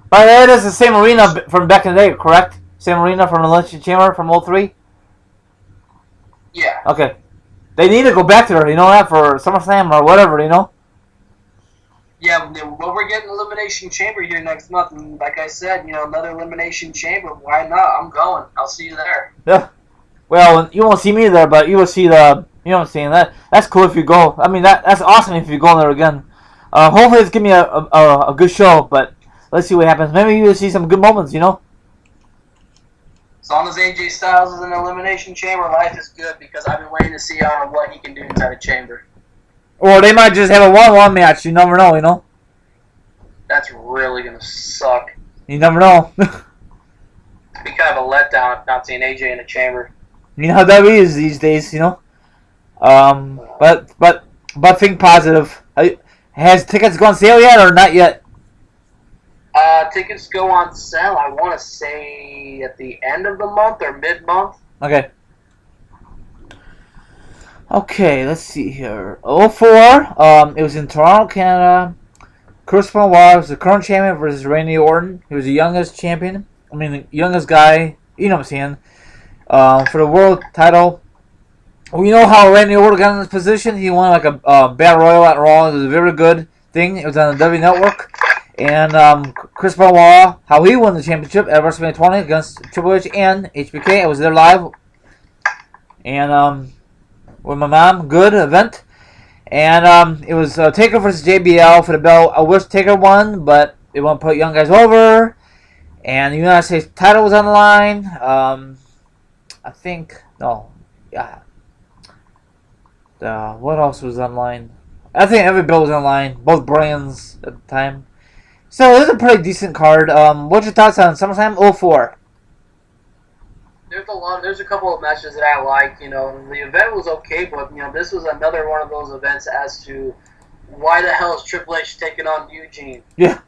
But it is the same arena from back in the day, correct? Same arena from Elimination Chamber from 03? Yeah. Okay. They need to go back to there, that, for SummerSlam or whatever, Yeah, well, we're getting Elimination Chamber here next month, and like I said, another Elimination Chamber. Why not? I'm going. I'll see you there. Yeah. Well, you won't see me there, but you will see the. You know what I'm saying? That's cool if you go. I mean, that's awesome if you go there again. Hopefully, it's give me a good show, but let's see what happens. Maybe you'll see some good moments, As long as AJ Styles is in the Elimination Chamber, life is good because I've been waiting to see what he can do inside a chamber. Or they might just have a 1-1 match. You never know, That's really going to suck. You never know. It'd be kind of a letdown not seeing AJ in a chamber. You know how WWE is these days, But think positive. Has tickets gone sale yet or not yet? Tickets go on sale, I want to say, at the end of the month or mid-month. Okay. Okay, let's see here. 04, it was in Toronto, Canada. Chris Benoit was the current champion versus Randy Orton. He was the youngest champion. I mean, the youngest guy. You know what I'm saying. For the world title. We know how Randy Orton got in this position. He won like a Battle Royal at Raw. It was a very good thing. It was on the WWE Network. And Chris Benoit, how he won the championship at WrestleMania 20 against Triple H and HBK. I was there live. And with my mom, good event. And it was Taker versus JBL for the belt. I wish Taker won, but they want to put young guys over. And the United States title was on the line. I think, no, yeah. What else was on the line? I think every belt was on the line. Both brands at the time. So it was a pretty decent card. What's your thoughts on SummerSlam 04? There's a couple of matches that I like. The event was okay, but this was another one of those events as to why the hell is Triple H taking on Eugene? Yeah.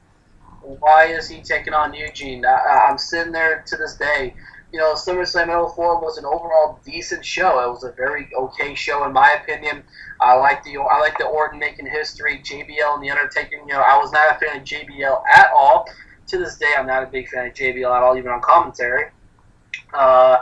Why is he taking on Eugene? I'm sitting there to this day. SummerSlam 04 was an overall decent show. It was a very okay show in my opinion. I like the Orton making history, JBL and the Undertaker. I was not a fan of JBL at all. To this day, I'm not a big fan of JBL at all, even on commentary. That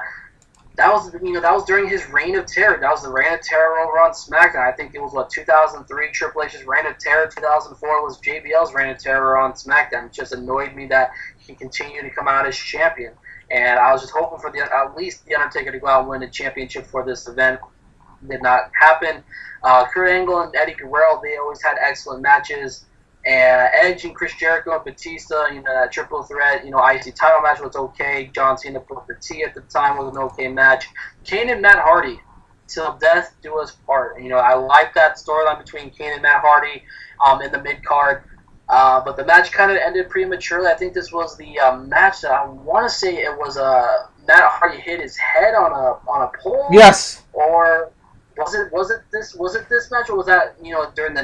was during his reign of terror. That was the reign of terror over on SmackDown. I think it was 2003 Triple H's reign of terror. 2004 was JBL's reign of terror on SmackDown. It just annoyed me that he continued to come out as champion. And I was just hoping for at least the Undertaker to go out and win a championship for this event. Did not happen. Kurt Angle and Eddie Guerrero, they always had excellent matches. And Edge and Chris Jericho and Batista, that triple threat, IC title match was okay. John Cena Booker T at the time was an okay match. Kane and Matt Hardy, till death do us part. I like that storyline between Kane and Matt Hardy in the mid card. But the match kind of ended prematurely. I think this was the match that I want to say it was Matt Hardy hit his head on a pole. Yes. Or was it this match, or was that during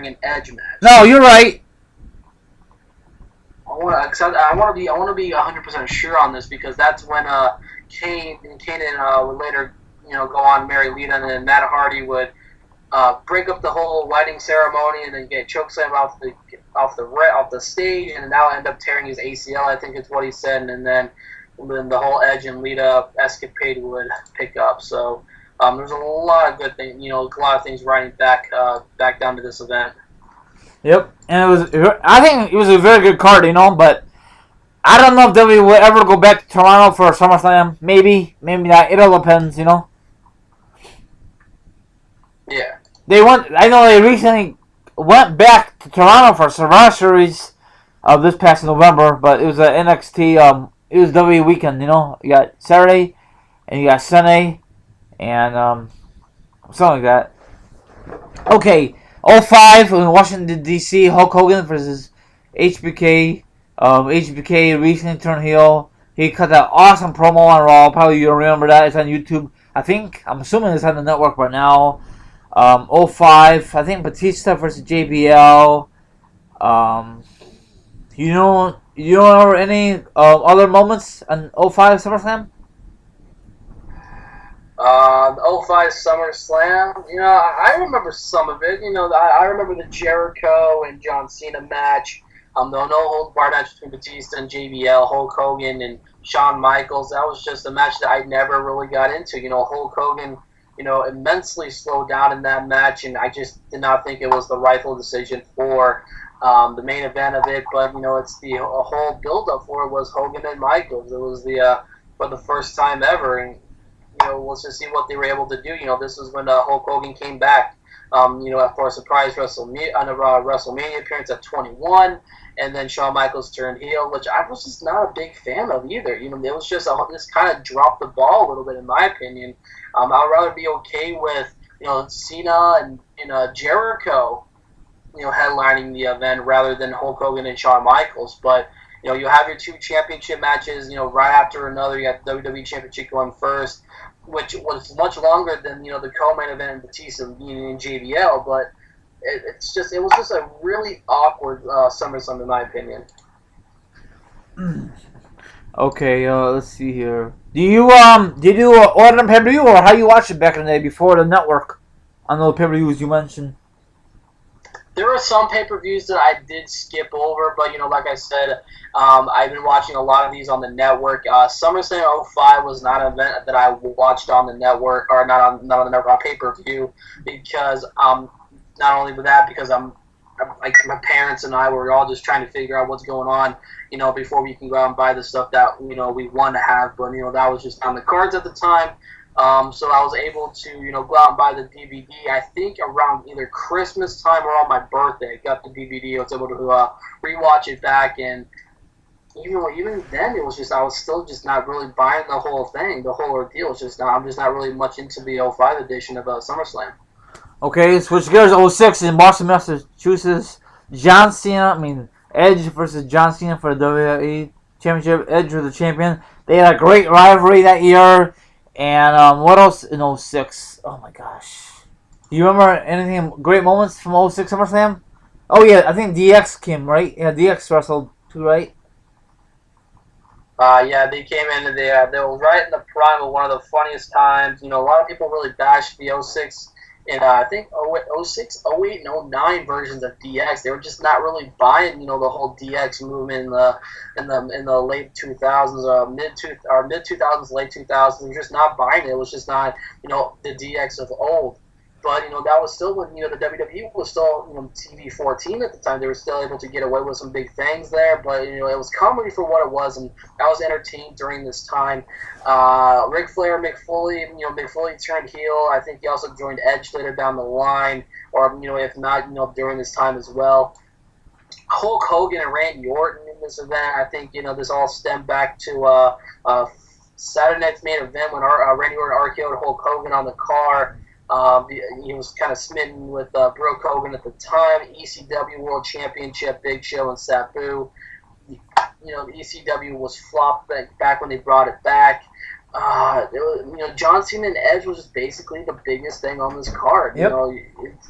an Edge match? No, you're right. I want to be 100% sure on this because that's when Kane would later go on and marry Lita, and then Matt Hardy would break up the whole wedding ceremony and then get chokeslammed off the stage, and now end up tearing his ACL. I think it's what he said, and then the whole Edge and Lita escapade would pick up. So there's a lot of good things, a lot of things riding back down to this event. Yep, and I think it was a very good card, but I don't know if WWE will ever go back to Toronto for SummerSlam. Maybe not. It all depends, Yeah. I know they recently went back to Toronto for Survivor Series this past November, but it was a NXT. It was WWE weekend. You know, you got Saturday and you got Sunday and something like that. Okay, '05 in Washington D.C. Hulk Hogan versus HBK. HBK recently turned heel. He cut that awesome promo on Raw. Probably you remember that. It's on YouTube. I'm assuming it's on the network right now. '05. I think Batista versus JBL. Um, you know any other moments on '05 SummerSlam? The '05 SummerSlam, I remember some of it. I remember the Jericho and John Cena match. The no hold bar match between Batista and JBL, Hulk Hogan and Shawn Michaels. That was just a match that I never really got into. Hulk Hogan, immensely slowed down in that match, and I just did not think it was the rightful decision for the main event of it. But it's the whole build up for it was Hogan and Michaels. It was the for the first time ever, and let's just see what they were able to do. This was when Hulk Hogan came back, for a surprise WrestleMania appearance at 21, and then Shawn Michaels turned heel, which I was just not a big fan of either. It was just this kind of dropped the ball a little bit in my opinion. I'd rather be okay with Cena and Jericho, headlining the event rather than Hulk Hogan and Shawn Michaels, but. You have your two championship matches, right after another. You got the WWE Championship going first, which was much longer than, the co-main event in Batista and JBL, but it was just a really awkward SummerSlam in my opinion. Okay, let's see here. Did you order them pay-per-view or how you watched it back in the day before the network on those pay-per-views you mentioned? There were some pay-per-views that I did skip over, but, like I said, I've been watching a lot of these on the network. SummerSlam '05 was not an event that I watched on the network, or not on the network, on pay-per-view, because not only with that, because I'm like my parents and I were all just trying to figure out what's going on, before we can go out and buy the stuff that, we want to have, but, that was just on the cards at the time. So I was able to, go out and buy the DVD. I think around either Christmas time or on my birthday, I got the DVD. I was able to rewatch it back, and even then, it was just I was still just not really buying the whole thing, the whole ordeal. It's just I'm just not really much into the '05 edition of SummerSlam. Okay, switch gears. '06 in Boston, Massachusetts. Edge versus John Cena for the WWE Championship. Edge was the champion. They had a great rivalry that year. And what else in '06? Oh my gosh. Do you remember anything great moments from '06 SummerSlam? Oh yeah, I think DX came, right? Yeah, DX wrestled too, right? Yeah, they came into they were right in the prime of one of the funniest times. A lot of people really bashed the '06 and I think '06, '08, and '09 versions of DX. They were just not really buying, the whole DX movement in the late 2000s, mid 2000s, late 2000s. They were just not buying it. It was just not, the DX of old. But that was still when the WWE was still TV 14 at the time. They were still able to get away with some big things there. But it was comedy for what it was, and I was entertained during this time. Ric Flair, Mick Foley, Mick Foley turned heel. I think he also joined Edge later down the line, or if not, during this time as well. Hulk Hogan and Randy Orton in this event. I think this all stemmed back to Saturday night's main event when Randy Orton RKO'd Hulk Hogan on the car. He was kind of smitten with Brooke Hogan at the time. ECW World Championship, Big Show and Sabu. The ECW was flopped back when they brought it back. John Cena and Edge was just basically the biggest thing on this card. Yep.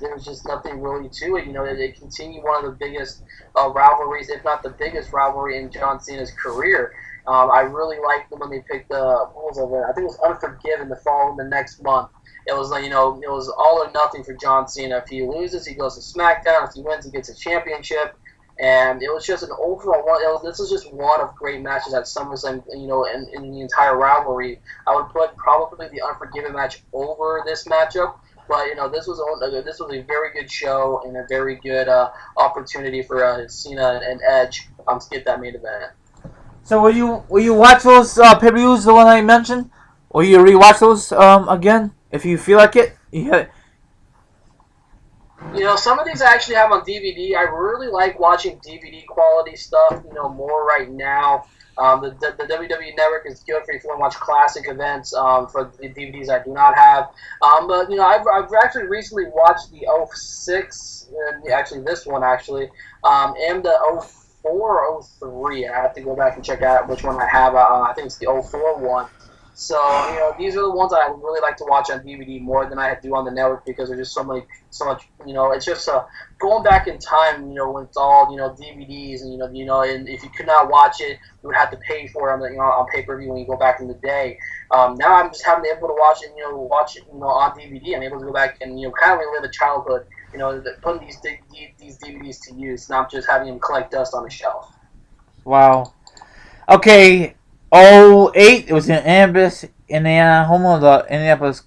There was just nothing really to it. They continued one of the biggest rivalries, if not the biggest rivalry in John Cena's career. I really liked them when they picked what was it? I think it was Unforgiven the following the next month. It was it was all or nothing for John Cena. If he loses, he goes to SmackDown. If he wins, he gets a championship. And it was just an overall one. This was just one of great matches at SummerSlam. In the entire rivalry, I would put probably the Unforgiven match over this matchup. But this was a very good show and a very good opportunity for Cena and Edge to get that main event. So will you watch those pay-per-views, the one I mentioned? Will you rewatch those again if you feel like it? Yeah. Some of these I actually have on DVD. I really like watching DVD quality stuff, more right now. The WWE Network is good for if you want to watch classic events for the DVDs I do not have. But, I've actually recently watched the '06, and actually this one, actually, and the '04 or '03. I have to go back and check out which one I have. I think it's the '04 one. So, these are the ones I really like to watch on DVD more than I do on the network because there's just so much, it's just going back in time, when it's all, DVDs and, and if you could not watch it, you would have to pay for it on pay-per-view when you go back in the day. Now I'm just having able to watch it, on DVD. I'm able to go back and, kind of relive a childhood, putting these DVDs to use, not just having them collect dust on the shelf. Wow. Okay. '08. It was in Annapolis, Indiana, home of the Indianapolis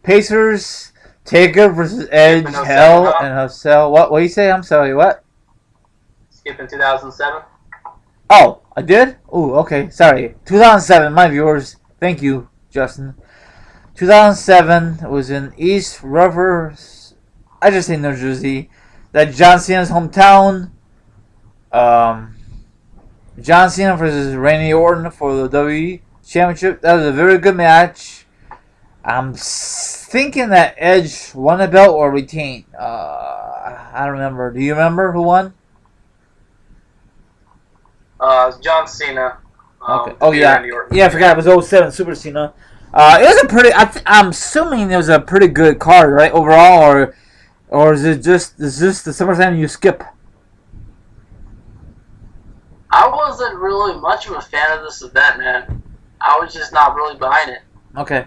Pacers. Taker versus Edge, Skipping 07, Hell, huh? and Hustle. What do you say? I'm sorry, what? Skipping 2007. Oh, I did? Oh, okay. Sorry. 2007, my viewers. Thank you, Justin. 2007 was in East Rivers. I just say New Jersey. That John Cena's hometown. Um, John Cena versus Randy Orton for the WWE Championship. That was a very good match. I'm thinking that Edge won the belt or retained. I don't remember. Do you remember who won? John Cena. Okay. Oh yeah. Randy Orton. Yeah, I forgot it was '07 Super Cena. It was a pretty. I'm assuming it was a pretty good card, right? Overall, or is this the SummerSlam you skip? I wasn't really much of a fan of this event, man. I was just not really behind it. Okay.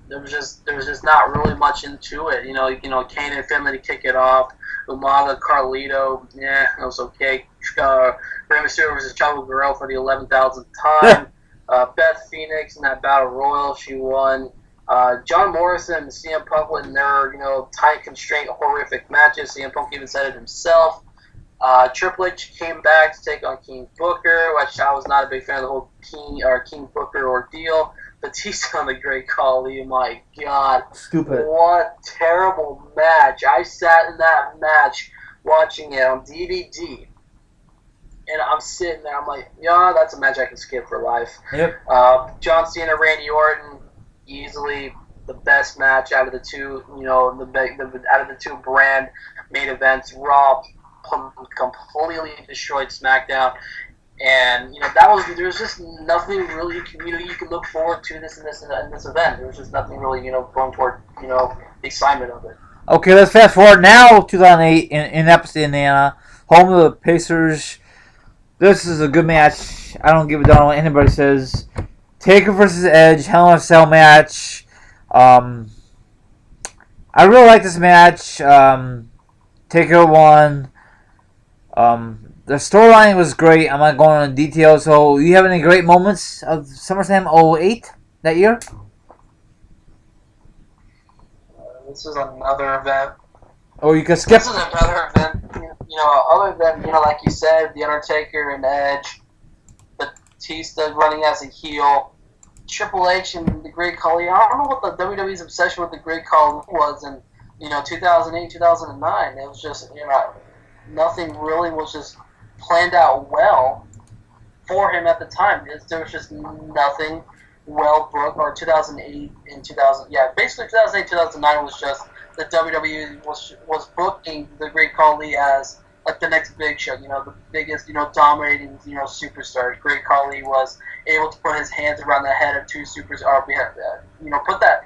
There was just not really much into it. Kane and Finlay to kick it off. Umaga, Carlito, yeah, it was okay. Rey Mysterio versus Chavo Guerrero for the 11,000th time. Beth Phoenix in that Battle Royal, she won. John Morrison and CM Punk in their, time constraint, horrific matches. CM Punk even said it himself. Triple H came back to take on King Booker, which I was not a big fan of the whole King Booker ordeal. Batista on the Great Khali, my God. Stupid. What a terrible match. I sat in that match watching it on DVD. And I'm sitting there, I'm like, yeah, that's a match I can skip for life. Yep. John Cena, Randy Orton, easily the best match out of the two, out of the two brand main events. Raw completely destroyed SmackDown. And there's just nothing really you can look forward to in this event. There was just nothing really going toward the excitement of it. Okay, let's fast forward now. 2008 in Annapolis, Indiana, home of the Pacers. This is a good match. I don't give a damn what anybody says. Taker versus Edge, Hell in a Cell match. I really like this match. Taker won. The storyline was great. I'm not going into details. So, you have any great moments of SummerSlam '08 that year? This is another event. Oh, you can skip. This is another event. Other than like you said, the Undertaker and Edge, Batista running as a heel, Triple H and the Great Khali. I don't know what the WWE's obsession with the Great Khali was in 2008, 2009. It was just nothing really was just planned out well for him at the time. There was just nothing well booked. Or 2008 and 2000, basically 2008, 2009 was just the WWE was booking the Great Khali as like the next big show. The biggest, dominating, superstars. Great Khali was able to put his hands around the head of two superstars. Put that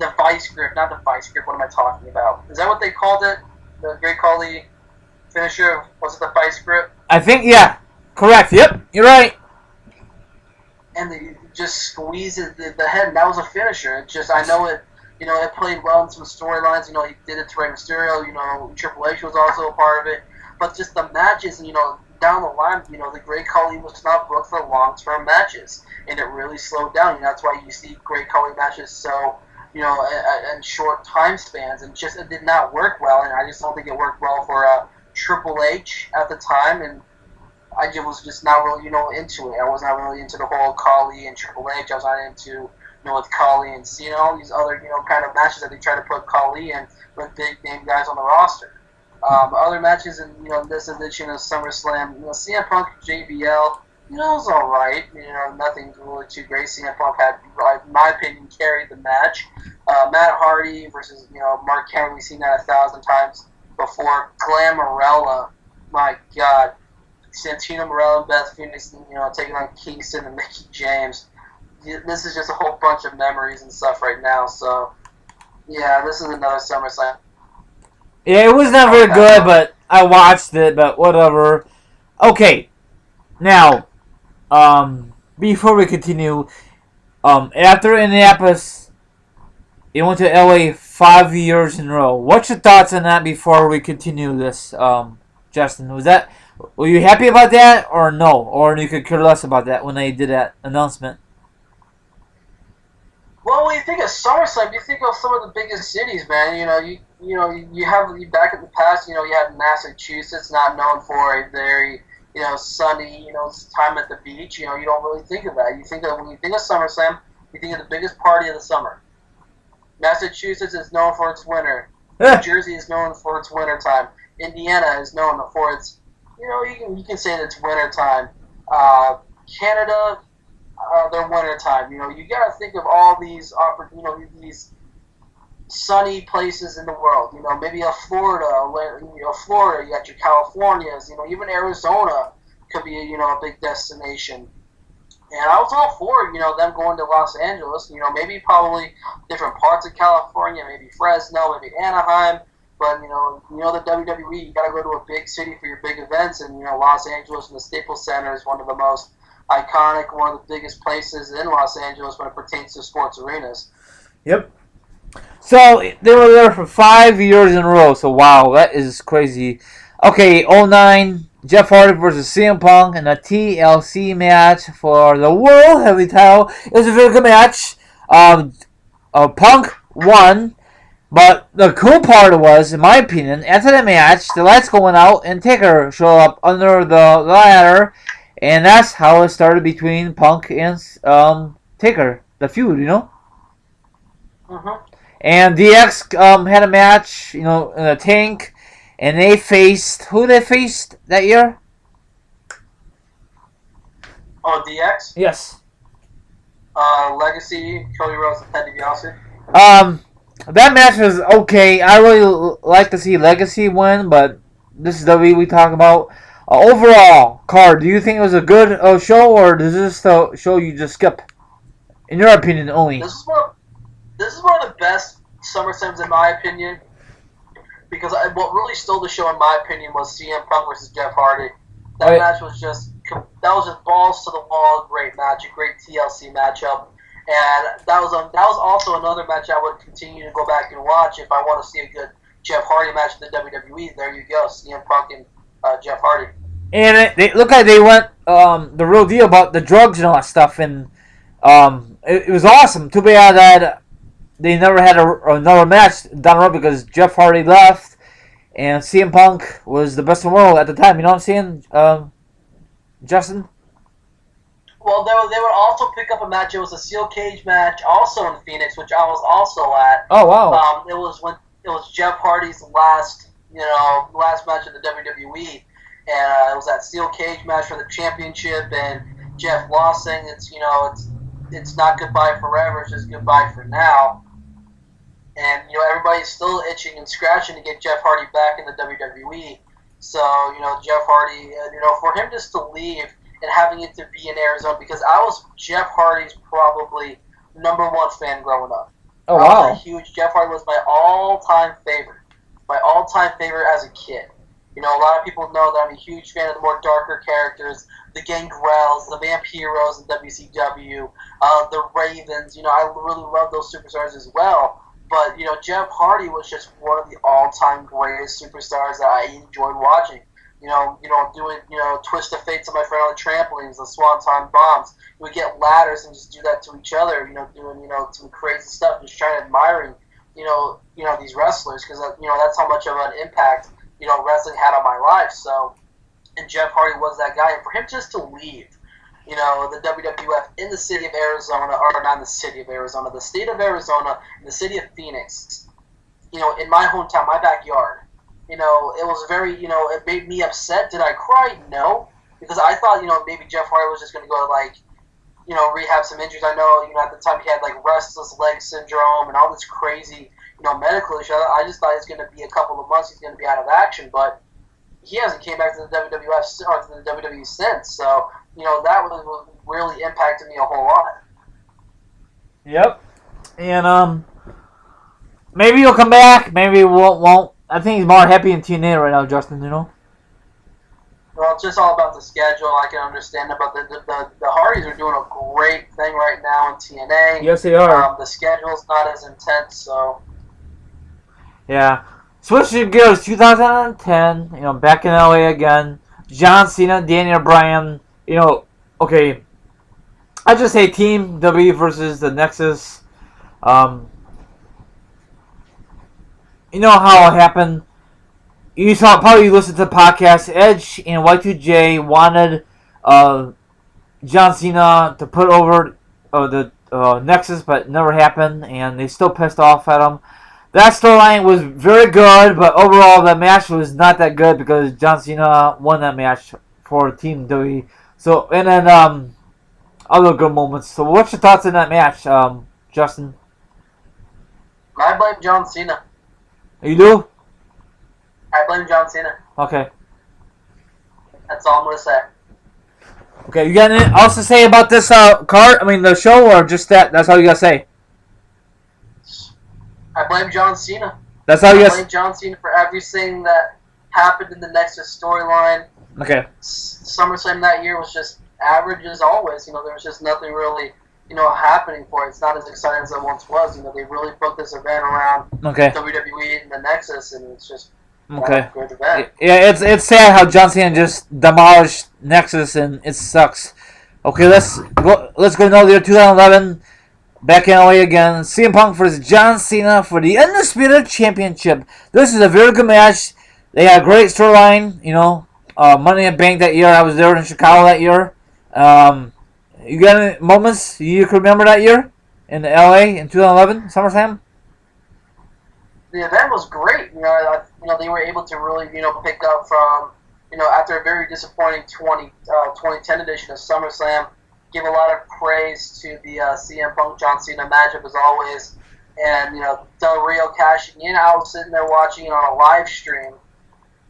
the vice grip, not the vice grip. What am I talking about? Is that what they called it? The Great Khali finisher, was it the vice grip? I think, yeah. Correct. Yep, you're right. And they just squeezes the head, and that was a finisher. It just, I know it, it played well in some storylines. He did it to Rey Mysterio. Triple H was also a part of it. But just the matches, down the line, the Great Khali was not booked for long-term matches, and it really slowed down. That's why you see Great Khali matches so, in short time spans, and just it did not work well. And I just don't think it worked well for Triple H at the time, and I was just not really, into it. I was not really into the whole Khali and Triple H. I was not into, with Khali and Cena, all these other, kind of matches that they try to put Khali in with big name guys on the roster. Other matches in, this edition of SummerSlam, CM Punk, JBL, it was all right. Nothing really too great. CM Punk had, in my opinion, carried the match. Matt Hardy versus, Mark Henry, we've seen that 1,000 times before. Glamorella, my God. Santino Marella and Beth Phoenix, taking on Kingston and Mickey James. This is just a whole bunch of memories and stuff right now. So, yeah, this is another SummerSlam. Yeah, it was not very good, but I watched it, but whatever. Okay, now, before we continue, after Indianapolis, you went to LA 5 years in a row. What's your thoughts on that before we continue this, Justin? Were you happy about that or no? Or you could care less about that when they did that announcement? Well, when you think of SummerSlam, you think of some of the biggest cities, man. You have back in the past. You had Massachusetts, not known for a very sunny time at the beach. You don't really think of that. When you think of SummerSlam, you think of the biggest party of the summer. Massachusetts is known for its winter. New Jersey is known for its winter time. Indiana is known for its you can say that it's winter time. Canada, their winter time. You got to think of all these these sunny places in the world. Maybe Florida. Florida. You got your Californias. Even Arizona could be a big destination. And I was all for them going to Los Angeles. Maybe probably different parts of California. Maybe Fresno. Maybe Anaheim. But the WWE, you got to go to a big city for your big events, and Los Angeles and the Staples Center is one of the most iconic, one of the biggest places in Los Angeles when it pertains to sports arenas. Yep. So they were there for 5 years in a row. So wow, that is crazy. Okay, 09, Jeff Hardy versus CM Punk in a TLC match for the World Heavyweight title. It was a very good match. Punk won. But the cool part was, in my opinion, after the match, the lights going out and Taker showed up under the ladder, and that's how it started between Punk and Taker, the feud, Mm-hmm. And DX had a match, in a tank, and they faced that year? Oh, DX? Yes. Legacy, Cody Rhodes, and Ted DiBiase. That match was okay. I really like to see Legacy win, but this is WWE we talk about. Overall, card, do you think it was a good show, or is this a show you just skip? In your opinion only. This is one of the best SummerSlams in my opinion, because what really stole the show in my opinion was CM Punk versus Jeff Hardy. That match was just balls to the wall, great match, a great TLC matchup. And that was also another match I would continue to go back and watch if I want to see a good Jeff Hardy match in the WWE. There you go, CM Punk and Jeff Hardy. And they look like they went the real deal about the drugs and all that stuff, and it was awesome. Too bad that they never had another match down the road because Jeff Hardy left, and CM Punk was the best in the world at the time. You know what I'm saying, Justin? Well, they would also pick up a match. It was a steel cage match, also in Phoenix, which I was also at. Oh wow! It was Jeff Hardy's last match in the WWE, and it was that steel cage match for the championship. And Jeff lost, saying it's not goodbye forever, it's just goodbye for now. And everybody's still itching and scratching to get Jeff Hardy back in the WWE. So Jeff Hardy, for him just to leave. And having it to be in Arizona, because I was Jeff Hardy's probably #1 fan growing up. Oh, wow. I was a huge Jeff Hardy was my all-time favorite. My all-time favorite as a kid. A lot of people know that I'm a huge fan of the more darker characters, the Gangrels, the Vampiros in WCW, the Ravens. I really love those superstars as well. But Jeff Hardy was just one of the all-time greatest superstars that I enjoyed watching. Doing, twist of fate to my friend on the trampolines, the swanton bombs. We get ladders and just do that to each other, doing, some crazy stuff, just trying to admiring, these wrestlers, because, that's how much of an impact, wrestling had on my life. So, and Jeff Hardy was that guy. And for him just to leave, the WWF in the city of Arizona, or not in the city of Arizona, the state of Arizona, the city of Phoenix, in my hometown, my backyard. It was very, it made me upset. Did I cry? No, because I thought, maybe Jeff Hardy was just going to go to, rehab some injuries. I know, at the time he had, restless leg syndrome and all this crazy, medical issue. I just thought it's going to be a couple of months he's going to be out of action, but he hasn't came back to the WWF or to the WWE since. So, that was really impacted me a whole lot. Yep. And maybe he'll come back. Maybe he won't. I think he's more happy in TNA right now, Justin. Well, it's just all about the schedule. I can understand about the Hardys are doing a great thing right now in TNA. Yes, they are. The schedule's not as intense, so. Yeah. Switching gears, 2010. Back in LA again. John Cena, Daniel Bryan. Okay. I just say Team W versus the Nexus. You know how it happened. You saw, probably listened to the podcast. Edge and Y2J wanted John Cena to put over the Nexus, but it never happened, and they still pissed off at him. That storyline was very good, but overall the match was not that good because John Cena won that match for Team W. So, and then other good moments. So, what's your thoughts on that match, Justin? I blame John Cena. You do? I blame John Cena. Okay. That's all I'm going to say. Okay, you got anything else to say about this the show, or just that? That's all you got to say? I blame John Cena. That's all you got to say? I blame John Cena for everything that happened in the Nexus storyline. Okay. SummerSlam that year was just average as always. There was just nothing really, happening for it. It's not as exciting as it once was. They really booked this event around WWE and the Nexus, and it's just a good event. Yeah, it's sad how John Cena just demolished Nexus, and it sucks. Okay, let's go another year, 2011. Back in LA again. CM Punk versus John Cena for the Undisputed Championship. This is a very good match. They had a great storyline. Money in the Bank that year. I was there in Chicago that year. You got any moments you can remember that year in LA in 2011 SummerSlam? The event was great. They were able to really, pick up from, after a very disappointing 2010 edition of SummerSlam, give a lot of praise to the CM Punk John Cena matchup as always, and Del Rio cashing in. I was sitting there watching it on a live stream, and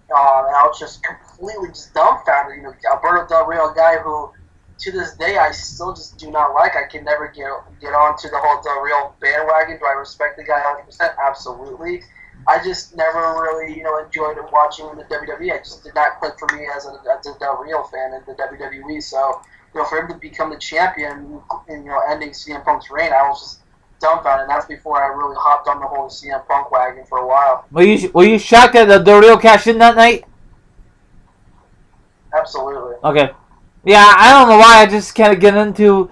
I was just completely dumbfounded. Alberto Del Rio, a guy who, to this day, I still just do not like. I can never get onto the whole Del Rio bandwagon. Do I respect the guy 100%? Absolutely. I just never really, enjoyed watching the WWE. I just did not click for me as a Del Rio fan in the WWE. So, for him to become the champion and, ending CM Punk's reign, I was just dumbfounded. And that's before I really hopped on the whole CM Punk wagon for a while. Were you shocked that the Del Rio cashed in that night? Absolutely. Okay. Yeah, I don't know why I just can't get into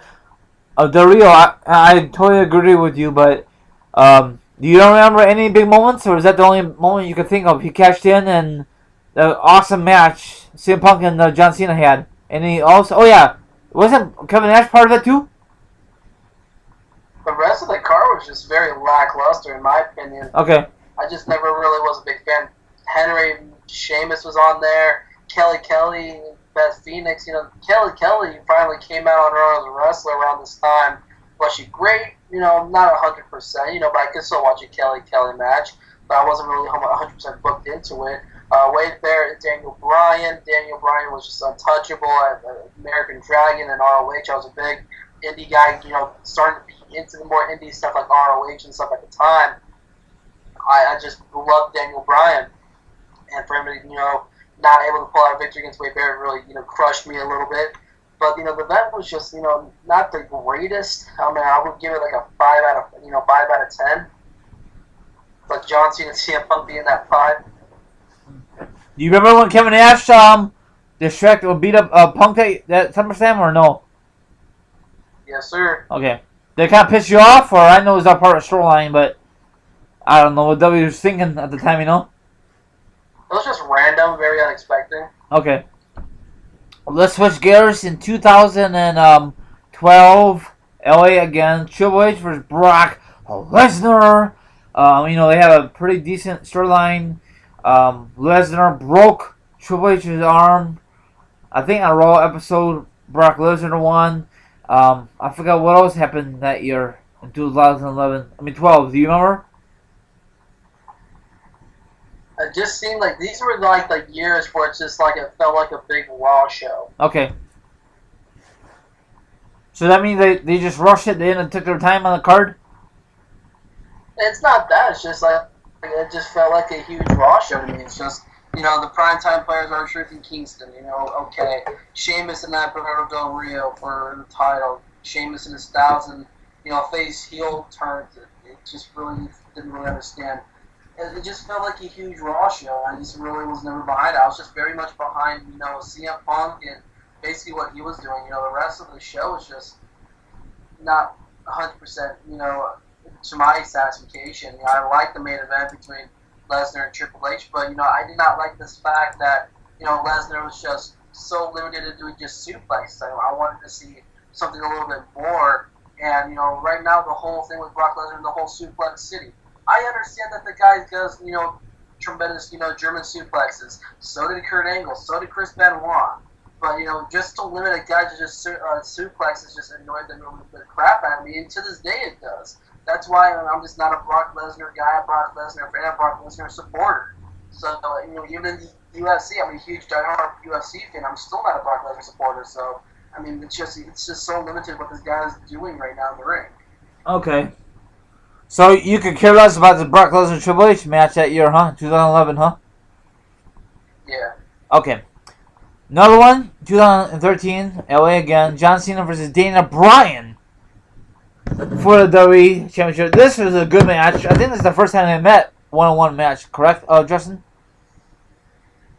Del Rio. I totally agree with you, but do you don't remember any big moments, or is that the only moment you can think of? He cashed in, and the awesome match CM Punk and John Cena had. And he also, wasn't Kevin Nash part of it too? The rest of the card was just very lackluster, in my opinion. Okay. I just never really was a big fan. Henry Sheamus was on there. Kelly, Beth Phoenix. Kelly finally came out on her own as a wrestler around this time. Was she great? Not 100%. But I could still watch a Kelly match. But I wasn't really 100% booked into it. Wade Barrett and Daniel Bryan. Daniel Bryan was just untouchable at American Dragon and ROH. I was a big indie guy, starting to be into the more indie stuff like ROH and stuff at the time. I just loved Daniel Bryan. And for him to, not able to pull out a victory against Wade Barrett really, crushed me a little bit. But, the event was just, not the greatest. I mean, I would give it like a 5 out of 10. But John Cena and CM Punk being that 5. Do you remember when Kevin Nash distracted or beat up Punk at SummerSlam, or no? Yes, sir. Okay. Did it kind of piss you off, or I know it was not part of the storyline, but I don't know what W was thinking at the time, It was just random, very unexpected. Okay. Let's switch gears. In 2012, LA again. Triple H versus Brock Lesnar. They have a pretty decent storyline. Lesnar broke Triple H's arm. I think on a Raw episode, Brock Lesnar won. I forgot what else happened that year in 2011. 12. Do you remember? It just seemed like these were like the years where it's just like it felt like a big Raw show. Okay. So that means they just rushed it in and took their time on the card? It's not that. It's just like it just felt like a huge Raw show to me. It's just the primetime players are Truth and Kingston. Okay, Sheamus and Alberto Del Rio for the title. Sheamus and his 1,000 face heel turns. It just really didn't really understand. It just felt like a huge Raw show. I just really was never behind it. I was just very much behind, CM Punk and basically what he was doing. The rest of the show was just not 100%, to my satisfaction. I liked the main event between Lesnar and Triple H, but, I did not like this fact that, Lesnar was just so limited to doing just suplex. I wanted to see something a little bit more. And, right now the whole thing with Brock Lesnar and the whole suplex city. I understand that the guy does, tremendous, German suplexes. So did Kurt Angle. So did Chris Benoit. But, just to limit a guy to just suplexes just annoyed the crap out of me. And to this day it does. That's why I'm just not a Brock Lesnar guy, a Brock Lesnar fan, a Brock Lesnar supporter. So, even in the UFC, I'm a huge diehard UFC fan. I'm still not a Brock Lesnar supporter. So, it's just so limited what this guy is doing right now in the ring. Okay. So you could care less about the Brock Lesnar Triple H match that year, huh? 2011, huh? Yeah. Okay. Another one, 2013, LA again. John Cena versus Dana Bryan for the WWE Championship. This was a good match. I think this is the first time they met one-on-one match, correct, Justin?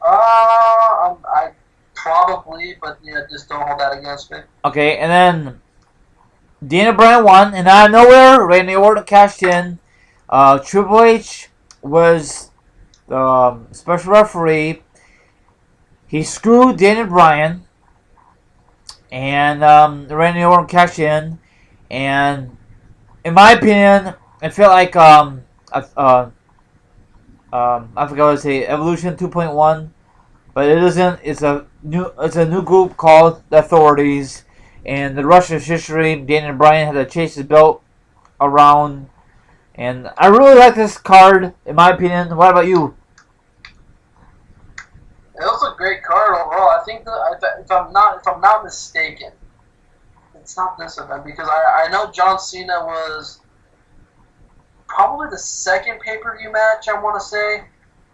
I probably, but just don't hold that against me. Okay, and then Dana Bryan won, and out of nowhere, Randy Orton cashed in. Triple H was the special referee. He screwed Dana Bryan, and Randy Orton cashed in. And in my opinion, it felt like I forgot what to say, Evolution 2.1, but it isn't. It's a new group called the Authorities. And the rest of history, Daniel Bryan had to chase his belt around. And I really like this card, in my opinion. What about you? It was a great card overall. I think that if I'm not mistaken, it's not this event because I know John Cena was probably the second pay-per-view match. I want to say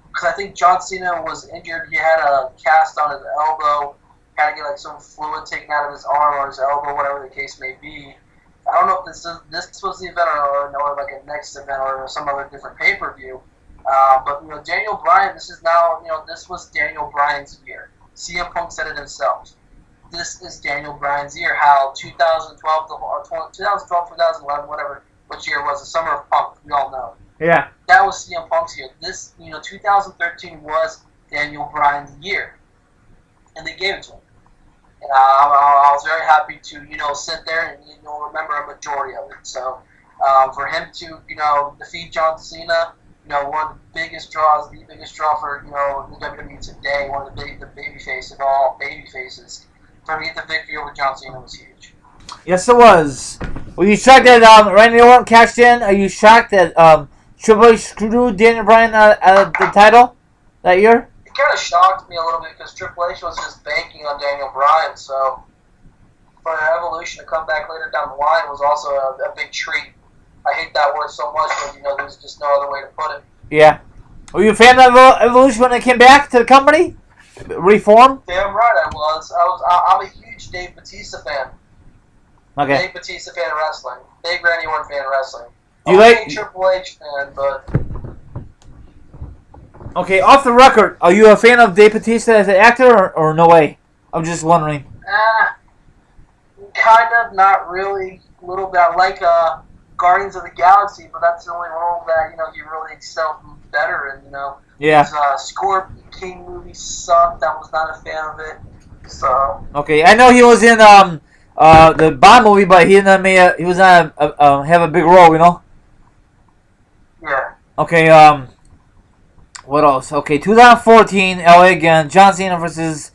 because I think John Cena was injured. He had a cast on his elbow. Had to get some fluid taken out of his arm or his elbow, whatever the case may be. I don't know if this was the event or like a next event or some other different pay-per-view. But Daniel Bryan, this is now this was Daniel Bryan's year. CM Punk said it himself. This is Daniel Bryan's year. How 2012 2011, whatever which year it was, the summer of Punk. We all know. Yeah. That was CM Punk's year. This 2013 was Daniel Bryan's year. And they gave it to him. And I was very happy to, sit there and, remember a majority of it. So, for him to, defeat John Cena, one of the biggest draws, the biggest draw for, the WWE today, one of the babyface of all babyfaces, for him to get the victory over John Cena was huge. Yes, it was. Were you shocked that Randy Orton cashed in? Are you shocked that Triple H screwed Daniel Bryan out of the title that year? It kind of shocked me a little bit because Triple H was just banking on Daniel Bryan, so for Evolution to come back later down the line was also a big treat. I hate that word so much, but there's just no other way to put it. Yeah. Were you a fan of Evolution when it came back to the company? Reform? Damn right I was. I'm a huge Dave Bautista fan. Okay. Dave Bautista fan of wrestling. Big Randy Orton fan of wrestling. Do you like Triple H fan, but. Okay, off the record, are you a fan of Dave Bautista as an actor or no way? I'm just wondering. Kind of, not really. A little bit. I like Guardians of the Galaxy, but that's the only role that he really excelled better in. Yeah. His Scorpion King movie sucked. I was not a fan of it. So Okay, I know he was in the Bond movie, but he didn't he was not have a big role, you know. yeah, Okay, what else? Okay, 2014 LA again. John Cena versus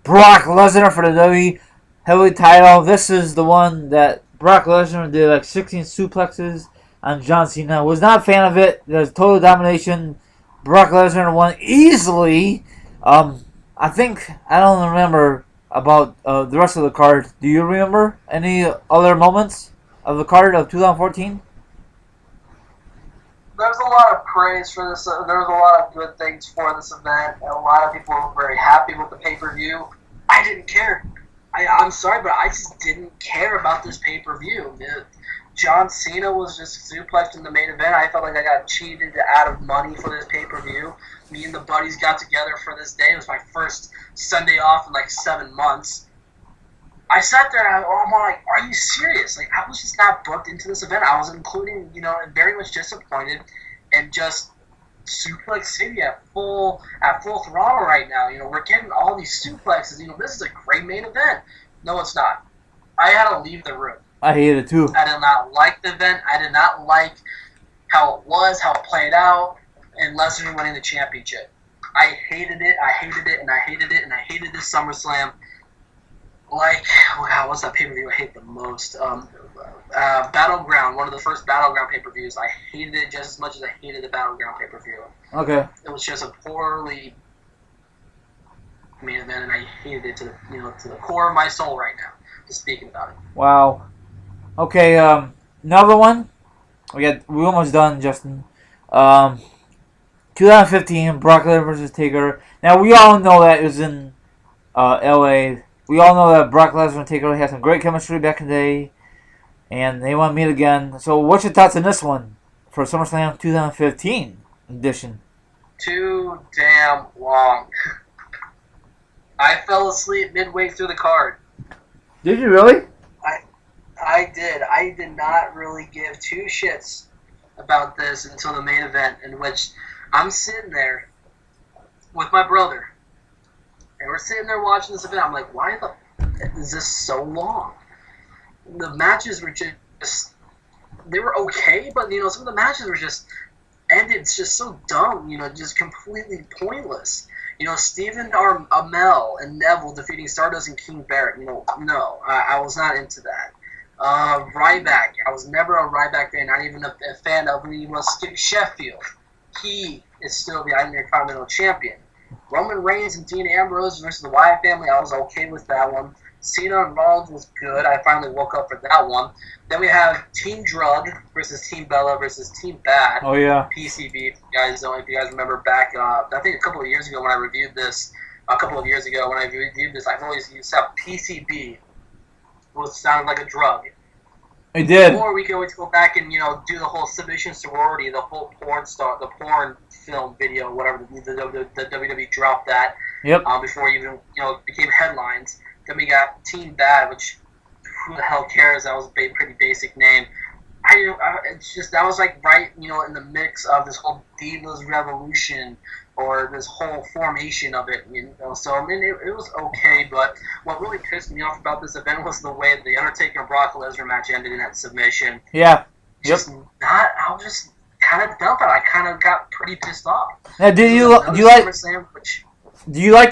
Brock Lesnar for the WWE heavyweight title. This is the one that Brock Lesnar did like 16 suplexes on John Cena. Was not a fan of it. There's total domination. Brock Lesnar won easily. I think I don't remember about the rest of the card. Do you remember any other moments of the card of 2014? there's a lot of praise for this. There was a lot of good things for this event, and a lot of people were very happy with the pay-per-view. I didn't care. I'm sorry, but I just didn't care about this pay-per-view. John Cena was just suplexed in the main event. I felt like I got cheated out of money for this pay-per-view. Me and the buddies got together for this day. It was my first Sunday off in like 7 months. I sat there and I'm like, are you serious? Like, I was just not booked into this event. I was including, very much disappointed and just Suplex City at full throttle right now. We're getting all these suplexes. This is a great main event. No, it's not. I had to leave the room. I hate it too. I did not like the event. I did not like how it was, how it played out, and Lesnar winning the championship. I hated it. I hated it, and I hated it, and I hated this SummerSlam. Like, wow, what's that pay-per-view I hate the most? Battleground, one of the first Battleground pay-per-views. I hated it just as much as I hated the Battleground pay-per-view. Okay. It was just a poorly main event, and I hated it to the core of my soul right now, just speaking about it. Wow. Okay, another one. We almost done, Justin. 2015, Brock Lesnar versus Taker. Now, we all know that it was in LA. We all know that Brock Lesnar and Taker had some great chemistry back in the day, and they want to meet again. So, what's your thoughts on this one for SummerSlam 2015 edition? Too damn long. I fell asleep midway through the card. Did you really? I did. I did not really give two shits about this until the main event, in which I'm sitting there with my brother, and we're sitting there watching this event. I'm like, why is this so long? The matches were just, they were okay, but some of the matches were just ended just so dumb. Just completely pointless. Stephen Amell and Neville defeating Stardust and King Barrett. No, I was not into that. Ryback. I was never a Ryback fan, not even a fan of when he was Sheffield. He is still the Intercontinental Champion. Roman Reigns and Dean Ambrose versus the Wyatt family, I was okay with that one. Cena and Rollins was good. I finally woke up for that one. Then we have Team Drug versus Team Bella versus Team Bad. Oh, yeah. PCB, if you guys remember back, I think a couple of years ago when I reviewed this, I've always used to have PCB, which sounded like a drug. It did. Or we could always go back and do the whole submission sorority, the whole the porn film video, whatever the WWE dropped that. Yep. Before it even became headlines. Then we got Team Bad, which who the hell cares? That was a pretty basic name. It's just that was like right in the mix of this whole Divas Revolution or this whole formation of it. So I mean it was okay, but what really pissed me off about this event was the way the Undertaker and Brock Lesnar match ended in that submission. Yeah. Yep. I was just kind of dumped. I kind of got pretty pissed off. Now, do you like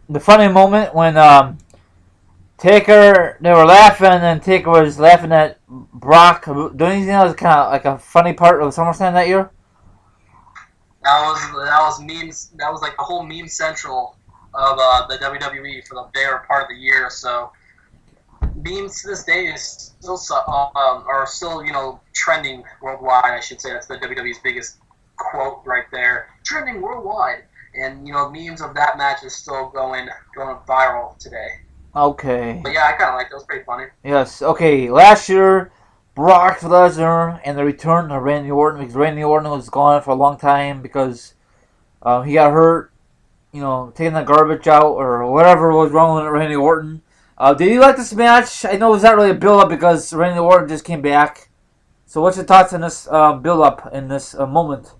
the funny moment when Taker, they were laughing and Taker was laughing at Brock? Don't you think that was kind of like a funny part of SummerSlam that year? That was memes. That was like the whole meme central of the WWE for the better part of the year. So memes to this day is are still trending worldwide. I should say that's the WWE's biggest quote right there, trending worldwide. And memes of that match is still going viral today. Okay. But yeah, I kind of liked it. It was pretty funny. Yes. Okay. Last year, Brock Lesnar and the return of Randy Orton, because Randy Orton was gone for a long time because he got hurt, taking the garbage out or whatever was wrong with Randy Orton. Did you like this match? I know it was not really a build-up because Randy Orton just came back. So what's your thoughts on this build-up in this moment?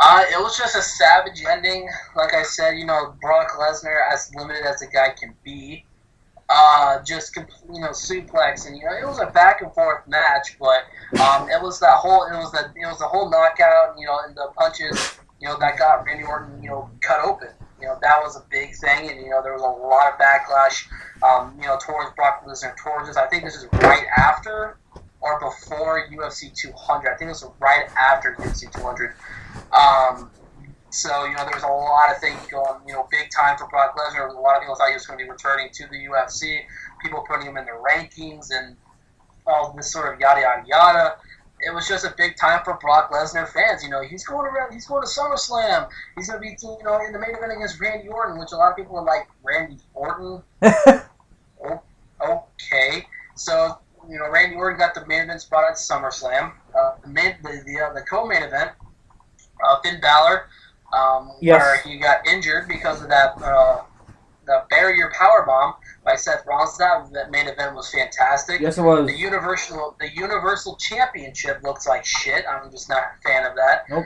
It was just a savage ending. Like I said, Brock Lesnar, as limited as the guy can be, just suplex, and it was a back and forth match, but it was the whole knockout, and the punches, that got Randy Orton, cut open. That was a big thing, and there was a lot of backlash, towards Brock Lesnar towards this. I think this is right after or before UFC 200. I think this was right after UFC 200. So, there was a lot of things going, big time for Brock Lesnar. A lot of people thought he was going to be returning to the UFC. People putting him in the rankings and all this sort of yada, yada, yada. It was just a big time for Brock Lesnar fans. He's going to SummerSlam. He's going to be, in the main event against Randy Orton, which a lot of people are like, Randy Orton? Okay. So, Randy Orton got the main event spot at SummerSlam. The co-main event, Finn Balor, Yes. where he got injured because of that the barrier powerbomb by Seth Rollins. That main event was fantastic. Yes, it was. The Universal Championship looks like shit. I'm just not a fan of that. Nope.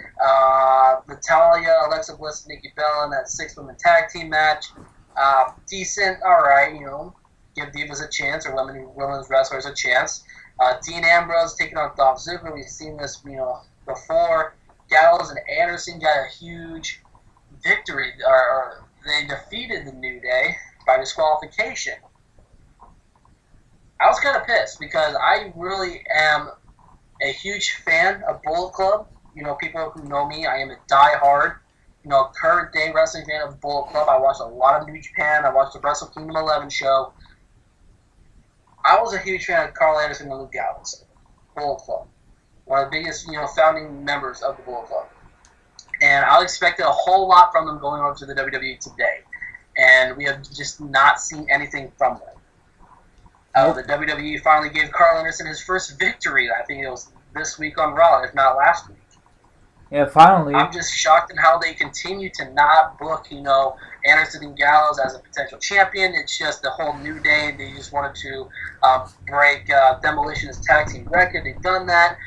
Natalya, Alexa Bliss, Nikki Bella in that 6-woman tag team match. Decent, all right. Give divas a chance, or women's wrestlers a chance. Dean Ambrose taking on Dolph Ziggler. We've seen this, before. Gallows and Anderson got a huge victory, or they defeated the New Day by disqualification. I was kind of pissed because I really am a huge fan of Bullet Club. People who know me, I am a diehard, current day wrestling fan of Bullet Club. I watched a lot of New Japan. I watched the Wrestle Kingdom 11 show. I was a huge fan of Carl Anderson and Luke Gallows, Bullet Club. One of the biggest, founding members of the Bullet Club. And I expected a whole lot from them going over to the WWE today. And we have just not seen anything from them. The WWE finally gave Carl Anderson his first victory. I think it was this week on Raw, if not last week. Yeah, finally. I'm just shocked in how they continue to not book, Anderson and Gallows as a potential champion. It's just the whole New Day. They just wanted to break Demolition's tag team record. They've done that.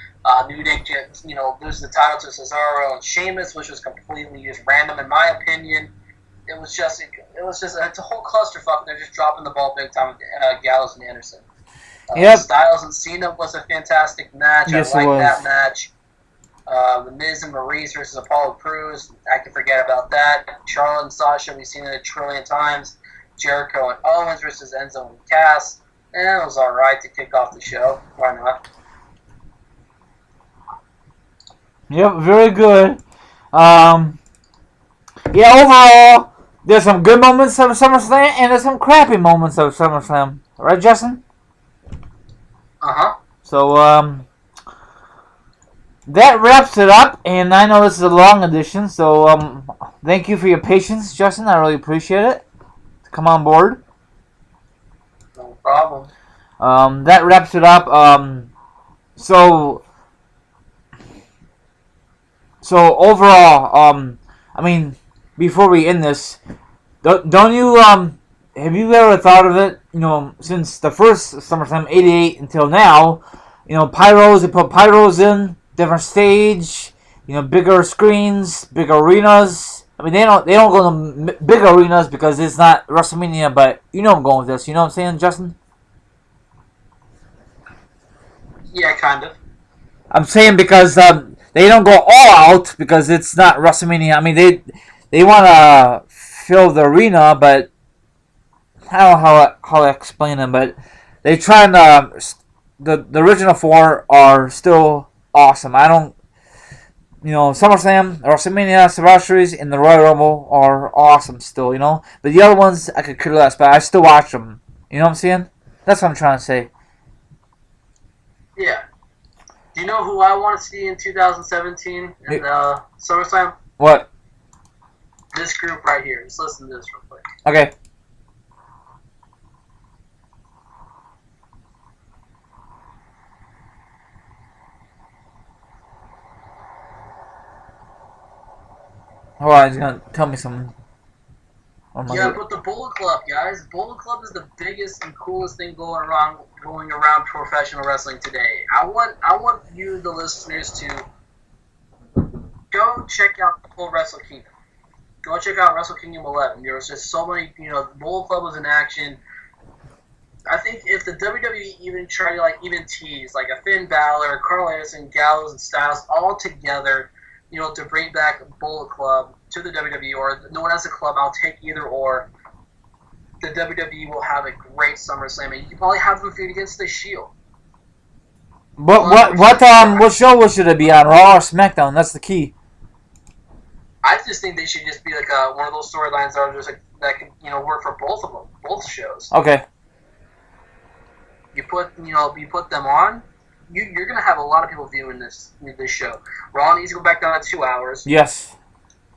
New Day just, lose the title to Cesaro and Sheamus, which was completely just random in my opinion. It's a whole clusterfuck. They're just dropping the ball big time with Gallows and Anderson. Yep. Styles and Cena was a fantastic match. Yes, I it liked was. that match. The Miz and Maurice versus Apollo Crews. I can forget about that. Charlotte and Sasha, we've seen it a trillion times. Jericho and Owens versus Enzo and Cass. It was alright to kick off the show. Why not? Yep, very good. Yeah, overall, there's some good moments of SummerSlam and there's some crappy moments of SummerSlam. Right, Justin? Uh-huh. So, that wraps it up, and I know this is a long edition, so, thank you for your patience, Justin. I really appreciate it. Come on board. No problem. That wraps it up. So overall, before we end this, don't you, have you ever thought of it, since the first SummerSlam, 88 until now, they put pyros in, different stage, bigger screens, bigger arenas. They don't go to big arenas because it's not WrestleMania, but I'm going with this. You know what I'm saying, Justin? Yeah, kind of. I'm saying because they don't go all out because it's not WrestleMania. They want to fill the arena, but I don't know how to explain them. But they try and the original four are still awesome. I don't, SummerSlam, WrestleMania, Survivor Series, and the Royal Rumble are awesome still. But the other ones I could care less, but I still watch them. You know what I'm saying? That's what I'm trying to say. Yeah. Do you know who I want to see in 2017 in SummerSlam? What? This group right here. Just listen to this real quick. Okay. Hold on, he's gonna tell me something. Oh my Yeah, God. but the Bullet Club, guys. Bullet Club is the biggest and coolest thing going around professional wrestling today. I want you, the listeners, to go check out the whole Wrestle Kingdom. Go check out Wrestle Kingdom 11. There was just so many, the Bullet Club was in action. I think if the WWE even tried to even tease like a Finn Balor, Carl Anderson, Gallows, and Styles all together, to bring back Bullet Club to the WWE or no one has a club, I'll take either or. The WWE will have a great SummerSlam, and you can probably have them feud against the Shield. What show should it be on? Raw or SmackDown? That's the key. I just think they should just be like one of those storylines that are just that can work for both of them, both shows. Okay. You put them on, you're gonna have a lot of people viewing this show. Raw needs to go back down to 2 hours. Yes.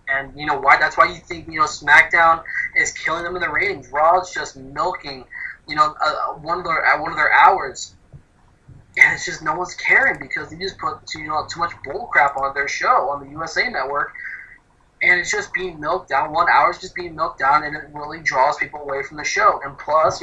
And you know why? That's why you think SmackDown is killing them in the ratings. Raw is just milking one of their hours, and it's just no one's caring because they just put too much bull crap on their show on the USA Network. And it's just being milked down. 1 hour is just being milked down, and it really draws people away from the show. And plus,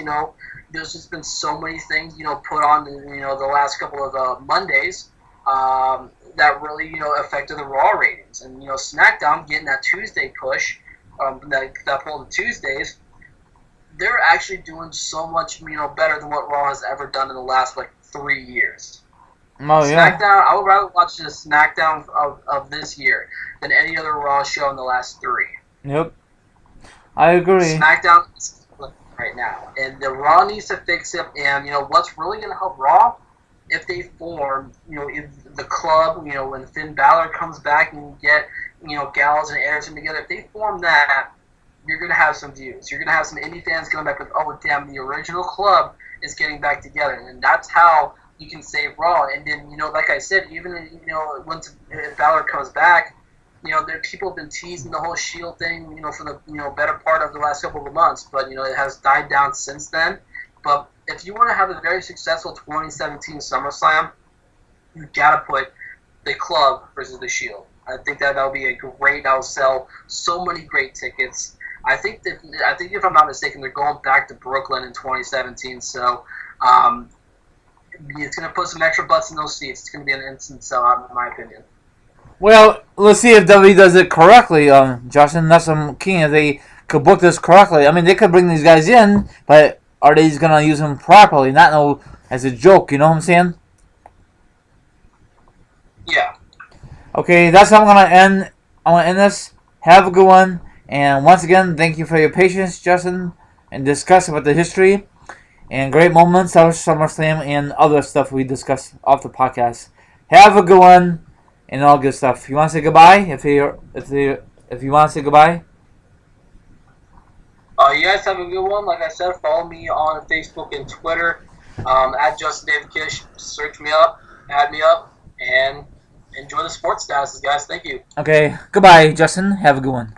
there's just been so many things, put on, the last couple of Mondays that really, affected the Raw ratings. And, SmackDown getting that Tuesday push, that pull to Tuesdays, they're actually doing so much, better than what Raw has ever done in the last, 3 years. Oh, yeah. SmackDown, I would rather watch the SmackDown of this year than any other Raw show in the last 3. Yep. I agree. SmackDown is right now. And the Raw needs to fix it. And, what's really going to help Raw? If they form, if the club, when Finn Balor comes back and you get, Gallows and Anderson together, if they form that, you're going to have some views. You're going to have some indie fans coming back with, oh, damn, the original club is getting back together. And that's how you can save Raw. And then, like I said, even, once Balor comes back, people have been teasing the whole Shield thing, for the, better part of the last couple of months. But, it has died down since then. But if you want to have a very successful 2017 SummerSlam, you got to put the club versus the Shield. I think that'll be that'll sell so many great tickets. I think if I'm not mistaken, they're going back to Brooklyn in 2017. So, it's going to put some extra butts in those seats. It's going to be an instant sellout, in my opinion. Well, let's see if WWE does it correctly, Justin. That's some key. If they could book this correctly. I mean, they could bring these guys in, but are they just going to use them properly? Not as a joke, you know what I'm saying? Yeah. Okay, that's how I'm going to end. I'm going to end this. Have a good one. And once again, thank you for your patience, Justin, and discuss about the history and great moments of SummerSlam and other stuff we discussed off the podcast. Have a good one and all good stuff. You want to say goodbye? If you want to say goodbye. You guys have a good one. Like I said, follow me on Facebook and Twitter at Justin David Kish. Search me up, add me up, and enjoy the sports statuses, guys. Thank you. Okay, goodbye, Justin. Have a good one.